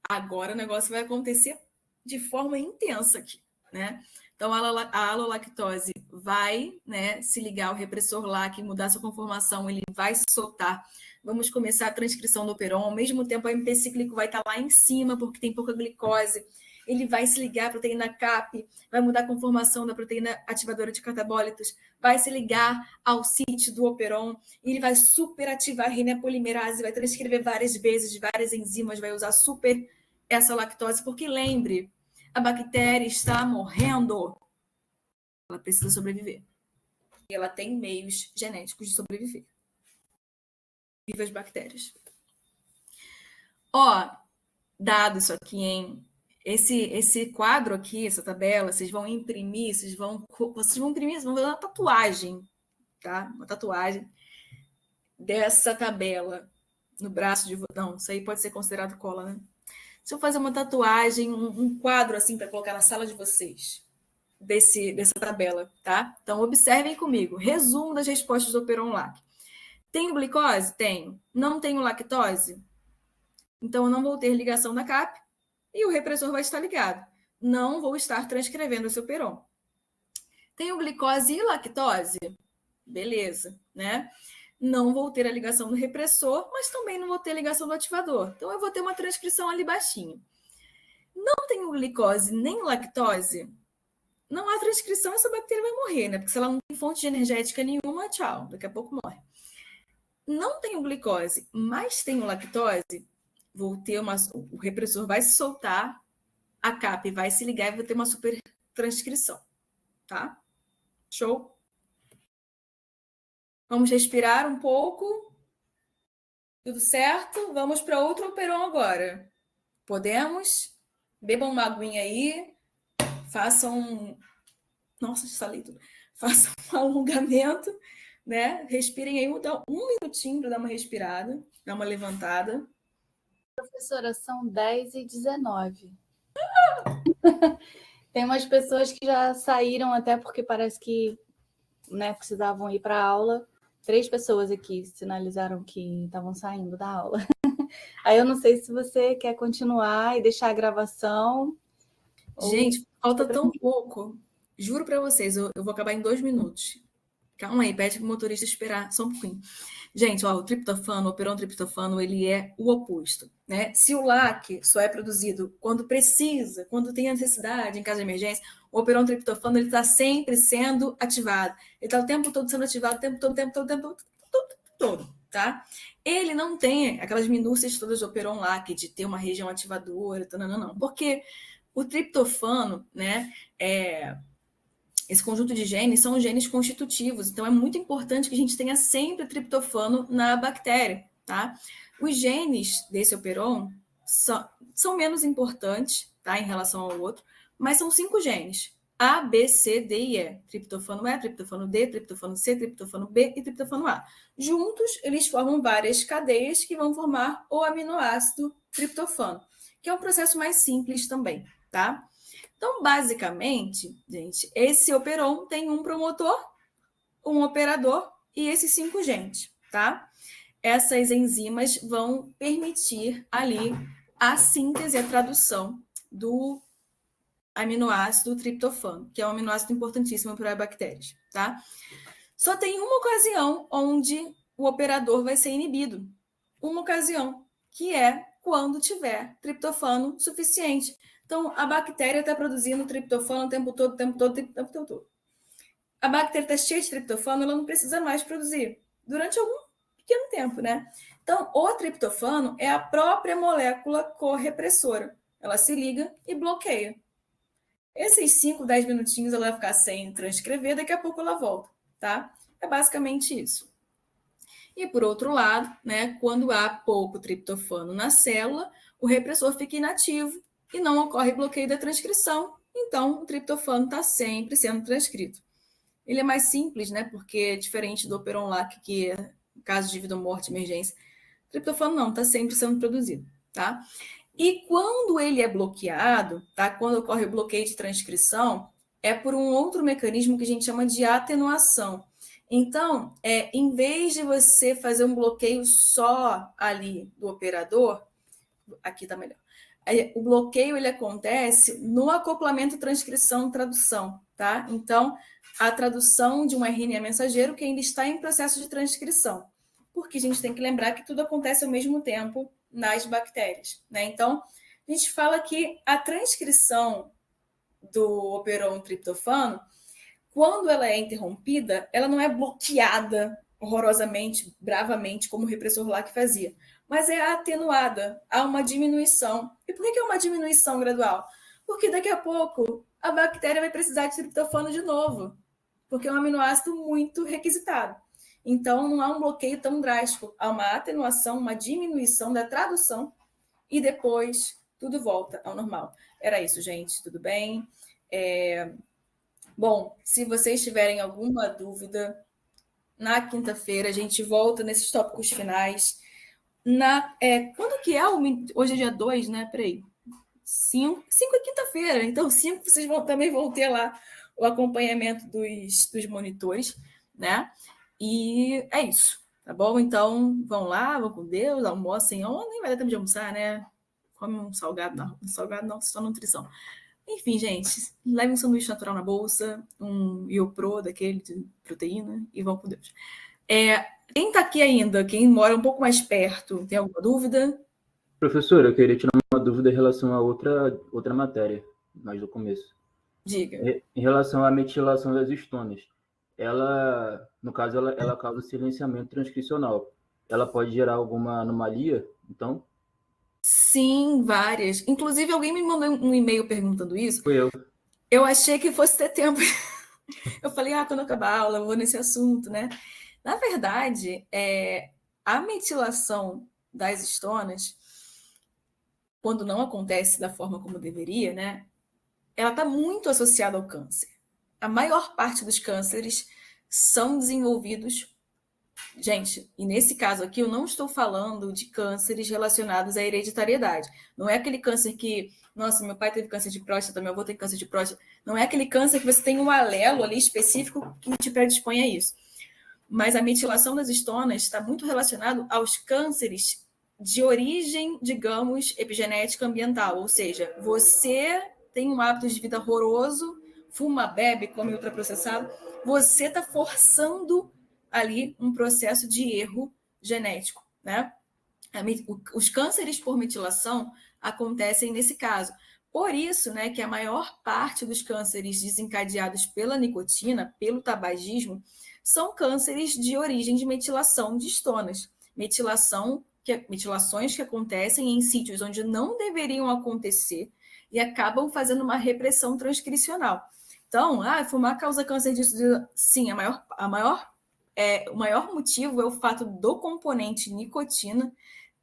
Agora o negócio vai acontecer de forma intensa aqui, né? Então, a alolactose vai, né, se ligar ao repressor LAC, mudar sua conformação, ele vai se soltar. Vamos começar a transcrição do operon. Ao mesmo tempo, o AMP cíclico vai estar lá em cima, porque tem pouca glicose. Ele vai se ligar à proteína CAP, vai mudar a conformação da proteína ativadora de catabólitos, vai se ligar ao sítio do operon, e ele vai superativar a RNA polimerase, vai transcrever várias vezes, várias enzimas, vai usar super essa lactose, porque lembre, a bactéria está morrendo. Ela precisa sobreviver. E ela tem meios genéticos de sobreviver. Viva as bactérias. Ó, dado isso aqui, hein? Esse quadro aqui, essa tabela, vocês vão imprimir, vocês vão imprimir, vocês vão fazer uma tatuagem tá? Uma tatuagem dessa tabela no braço de vocês. Não, isso aí pode ser considerado cola, né? Se eu fazer uma tatuagem, um quadro assim para colocar na sala de vocês, dessa tabela, tá? Então, observem comigo. Resumo das respostas do Operon LAC. Tenho glicose? Tenho. Não tenho lactose? Então, eu não vou ter ligação da CAP e o repressor vai estar ligado. Não vou estar transcrevendo esse Operon. Tenho glicose e lactose? Beleza, né? Não vou ter a ligação do repressor, mas também não vou ter a ligação do ativador. Então, eu vou ter uma transcrição ali baixinho. Não tenho glicose nem lactose? Não há transcrição, essa bactéria vai morrer, né? Porque se ela não tem fonte energética nenhuma, tchau, daqui a pouco morre. Não tenho glicose, mas tenho lactose, vou ter o repressor vai se soltar, a CAP vai se ligar e vou ter uma super transcrição, tá? Show? Vamos respirar um pouco. Tudo certo? Vamos para outro Operon agora. Podemos? Bebam uma aguinha aí, façam nossa, falei tudo. Façam um alongamento, né? Respirem aí um minutinho para dar uma respirada, dar uma levantada. Professora, são 10h19. Tem umas pessoas que já saíram até porque parece que, né, precisavam ir para a aula. 3 pessoas aqui sinalizaram que estavam saindo da aula. Aí eu não sei se você quer continuar e deixar a gravação. Gente, falta tão pouco. Juro para vocês, eu vou acabar em 2 minutos. Calma aí, pede para o motorista esperar só um pouquinho. Gente, ó, o triptofano, o operon triptofano, ele é o oposto, né? Se o LAC só é produzido quando precisa, quando tem a necessidade, em caso de emergência, o operon triptofano, ele está sempre sendo ativado. Ele está o tempo todo sendo ativado, o tempo todo, tá? Ele não tem aquelas minúcias todas do operon LAC, de ter uma região ativadora, não. Porque o triptofano, né, esse conjunto de genes são genes constitutivos, então é muito importante que a gente tenha sempre triptofano na bactéria, tá? Os genes desse operon são menos importantes, tá, em relação ao outro, mas são 5 genes: A, B, C, D e E. Triptofano E, triptofano D, triptofano C, triptofano B e triptofano A. Juntos, eles formam várias cadeias que vão formar o aminoácido triptofano, que é um processo mais simples também, tá? Então, basicamente, gente, esse operon tem um promotor, um operador e esses 5 genes, tá? Essas enzimas vão permitir ali a síntese e a tradução do aminoácido triptofano, que é um aminoácido importantíssimo para bactérias, tá? Só tem uma ocasião onde o operador vai ser inibido. Uma ocasião, que é quando tiver triptofano suficiente. Então, a bactéria está produzindo triptofano o tempo todo. A bactéria está cheia de triptofano, ela não precisa mais produzir durante algum pequeno tempo, né? Então, o triptofano é a própria molécula correpressora. Ela se liga e bloqueia. Esses 5, 10 minutinhos ela vai ficar sem transcrever, daqui a pouco ela volta, tá? É basicamente isso. E por outro lado, né, quando há pouco triptofano na célula, o repressor fica inativo e não ocorre bloqueio da transcrição, então o triptofano está sempre sendo transcrito. Ele é mais simples, né, porque diferente do operon LAC, que é caso de vida ou morte, emergência, o triptofano não, está sempre sendo produzido, tá? E quando ele é bloqueado, tá? Quando ocorre o bloqueio de transcrição, é por um outro mecanismo que a gente chama de atenuação. Então, em vez de você fazer um bloqueio só ali do operador, aqui está melhor. O bloqueio ele acontece no acoplamento transcrição-tradução, tá? Então, a tradução de um RNA mensageiro que ainda está em processo de transcrição. Porque a gente tem que lembrar que tudo acontece ao mesmo tempo nas bactérias, né? Então, a gente fala que a transcrição do operon triptofano, quando ela é interrompida, ela não é bloqueada horrorosamente, bravamente, como o repressor LAC fazia, mas é atenuada, há uma diminuição. E por que é uma diminuição gradual? Porque daqui a pouco a bactéria vai precisar de triptofano de novo, porque é um aminoácido muito requisitado. Então, não há um bloqueio tão drástico, há uma atenuação, uma diminuição da tradução e depois tudo volta ao normal. Era isso, gente, tudo bem? Bom, se vocês tiverem alguma dúvida, na quinta-feira. A gente volta nesses tópicos finais. Quando que é? Hoje é dia 2, né? Peraí. 5 é quinta-feira. Então, 5 vocês também vão ter lá o acompanhamento dos monitores, né? E é isso, tá bom? Então, vão lá, vão com Deus, almocem. Nem vai dar tempo de almoçar, né? Come um salgado, não. Um salgado não, só nutrição. Enfim, gente, leve um sanduíche natural na bolsa, um Iopro daquele de proteína e vão com Deus. Quem está aqui ainda, quem mora um pouco mais perto, tem alguma dúvida? Professor, eu queria tirar uma dúvida em relação a outra matéria, mais do começo. Diga. Em relação à metilação das histonas, ela, no caso, ela causa silenciamento transcricional. Ela pode gerar alguma anomalia, então? Sim, várias. Inclusive, alguém me mandou um e-mail perguntando isso. Foi eu. Eu achei que fosse ter tempo. Eu falei, quando acabar a aula, eu vou nesse assunto, né? Na verdade, a metilação das histonas, quando não acontece da forma como deveria, né? Ela está muito associada ao câncer. A maior parte dos cânceres são desenvolvidos. Gente, e nesse caso aqui eu não estou falando de cânceres relacionados à hereditariedade. Não é aquele câncer que, nossa, meu pai teve câncer de próstata, meu avô tem câncer de próstata. Não é aquele câncer que você tem um alelo ali específico que te predispõe a isso. Mas a metilação das histonas está muito relacionado aos cânceres de origem, digamos, epigenética ambiental. Ou seja, você tem um hábito de vida horroroso, fuma, bebe, come ultraprocessado, você está forçando ali um processo de erro genético, né? Os cânceres por metilação acontecem nesse caso. Por isso, né, que a maior parte dos cânceres desencadeados pela nicotina, pelo tabagismo, são cânceres de origem de metilação de histonas. Metilações que acontecem em sítios onde não deveriam acontecer e acabam fazendo uma repressão transcricional. Então, fumar causa câncer disso. Sim, o maior motivo é o fato do componente nicotina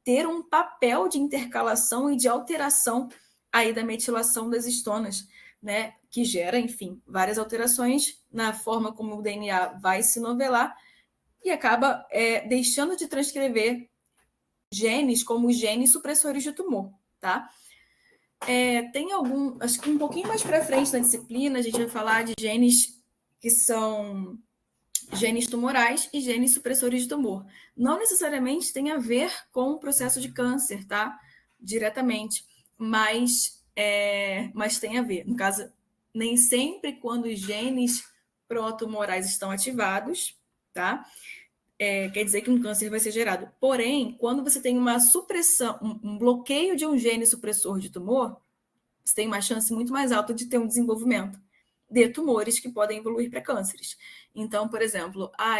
ter um papel de intercalação e de alteração aí da metilação das histonas, né? Que gera, enfim, várias alterações na forma como o DNA vai se novelar e acaba deixando de transcrever genes como genes supressores de tumor, tá? Tem acho que um pouquinho mais para frente na disciplina, a gente vai falar de genes que são genes tumorais e genes supressores de tumor. Não necessariamente tem a ver com o processo de câncer, tá? Diretamente, mas tem a ver. No caso, nem sempre quando os genes protumorais estão ativados, tá? Quer dizer que um câncer vai ser gerado. Porém, quando você tem uma supressão, um bloqueio de um gene supressor de tumor, você tem uma chance muito mais alta de ter um desenvolvimento de tumores que podem evoluir para cânceres. Então, por exemplo, a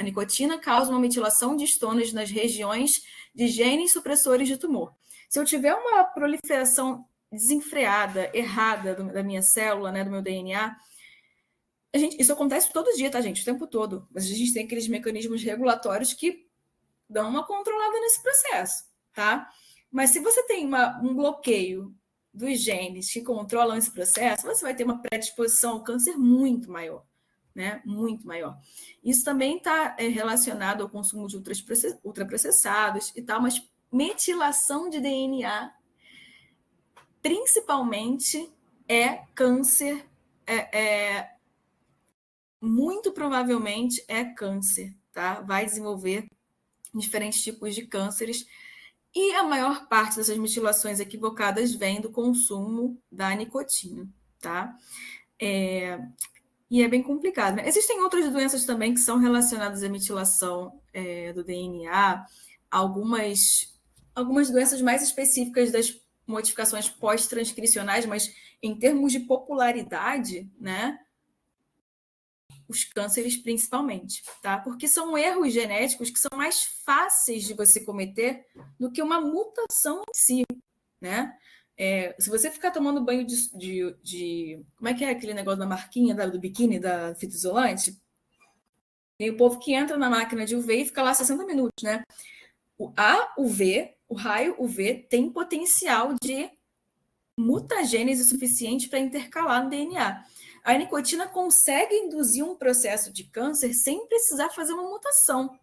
nicotina causa uma metilação de histonas nas regiões de genes supressores de tumor. Se eu tiver uma proliferação desenfreada, errada da minha célula, né, do meu DNA, isso acontece todo dia, tá, gente? O tempo todo. Mas a gente tem aqueles mecanismos regulatórios que dão uma controlada nesse processo, tá? Mas se você tem um bloqueio dos genes que controlam esse processo, você vai ter uma predisposição ao câncer muito maior, né? Muito maior. Isso também está relacionado ao consumo de ultraprocessados e tal, mas metilação de DNA, principalmente, câncer, muito provavelmente é câncer, tá? Vai desenvolver diferentes tipos de cânceres. E a maior parte dessas metilações equivocadas vem do consumo da nicotina, tá? E é bem complicado, né? Existem outras doenças também que são relacionadas à metilação do DNA, algumas doenças mais específicas das modificações pós-transcricionais, mas em termos de popularidade, né? Os cânceres principalmente, tá? Porque são erros genéticos que são mais fáceis de você cometer do que uma mutação em si, né? Se você ficar tomando banho de como é que é aquele negócio da marquinha do biquíni, da fita isolante? Tem o povo que entra na máquina de UV e fica lá 60 minutos, né? O raio UV tem potencial de mutagênese suficiente para intercalar no DNA. A nicotina consegue induzir um processo de câncer sem precisar fazer uma mutação.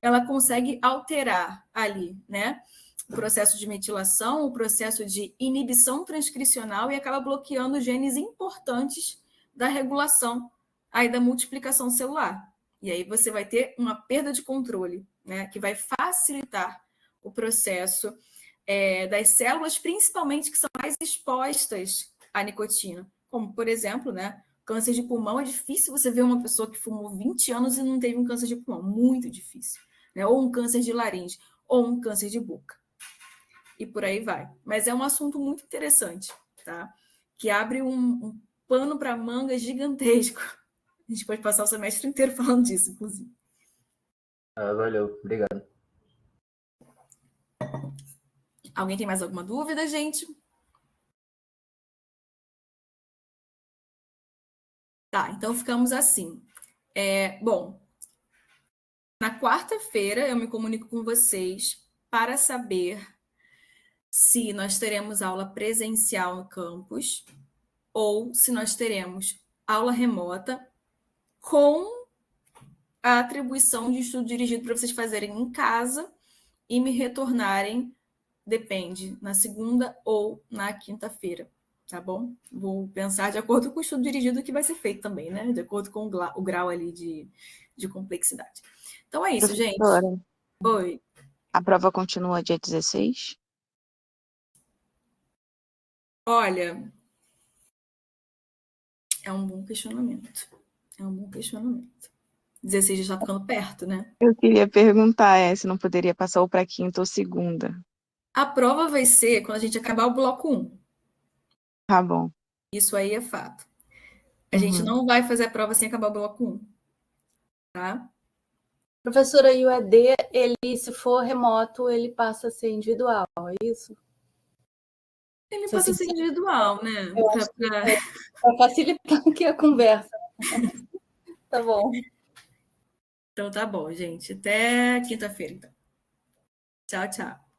Ela consegue alterar ali, né? O processo de metilação, o processo de inibição transcricional e acaba bloqueando genes importantes da regulação aí da multiplicação celular. E aí você vai ter uma perda de controle, né? Que vai facilitar o processo das células, principalmente que são mais expostas à nicotina. Como, por exemplo, né? Câncer de pulmão, é difícil você ver uma pessoa que fumou 20 anos e não teve um câncer de pulmão. Muito difícil. Né? Ou um câncer de laringe, ou um câncer de boca. E por aí vai. Mas é um assunto muito interessante, tá? Que abre um pano para manga gigantesco. A gente pode passar o semestre inteiro falando disso, inclusive. Valeu, obrigado. Alguém tem mais alguma dúvida, gente? Tá, então ficamos assim. Bom, na quarta-feira eu me comunico com vocês para saber se nós teremos aula presencial no campus ou se nós teremos aula remota com a atribuição de estudo dirigido para vocês fazerem em casa e me retornarem, depende, na segunda ou na quinta-feira, tá bom? Vou pensar de acordo com o estudo dirigido que vai ser feito também, né? De acordo com o grau ali de complexidade. Então é isso, Professora, gente. Oi. a prova continua dia 16? Olha, é um bom questionamento. 16 já está ficando perto, né? Eu queria perguntar se não poderia passar ou para quinta ou segunda. A prova vai ser quando a gente acabar o bloco 1. Tá bom. Isso aí é fato. A gente não vai fazer a prova sem acabar o bloco 1. Tá? Professora, e o ED, ele, se for remoto, ele passa a ser individual, é isso? Ele passa a ser individual, né? Para facilitar aqui a conversa. Tá bom. Então tá bom, gente. Até quinta-feira, então. Tchau, tchau.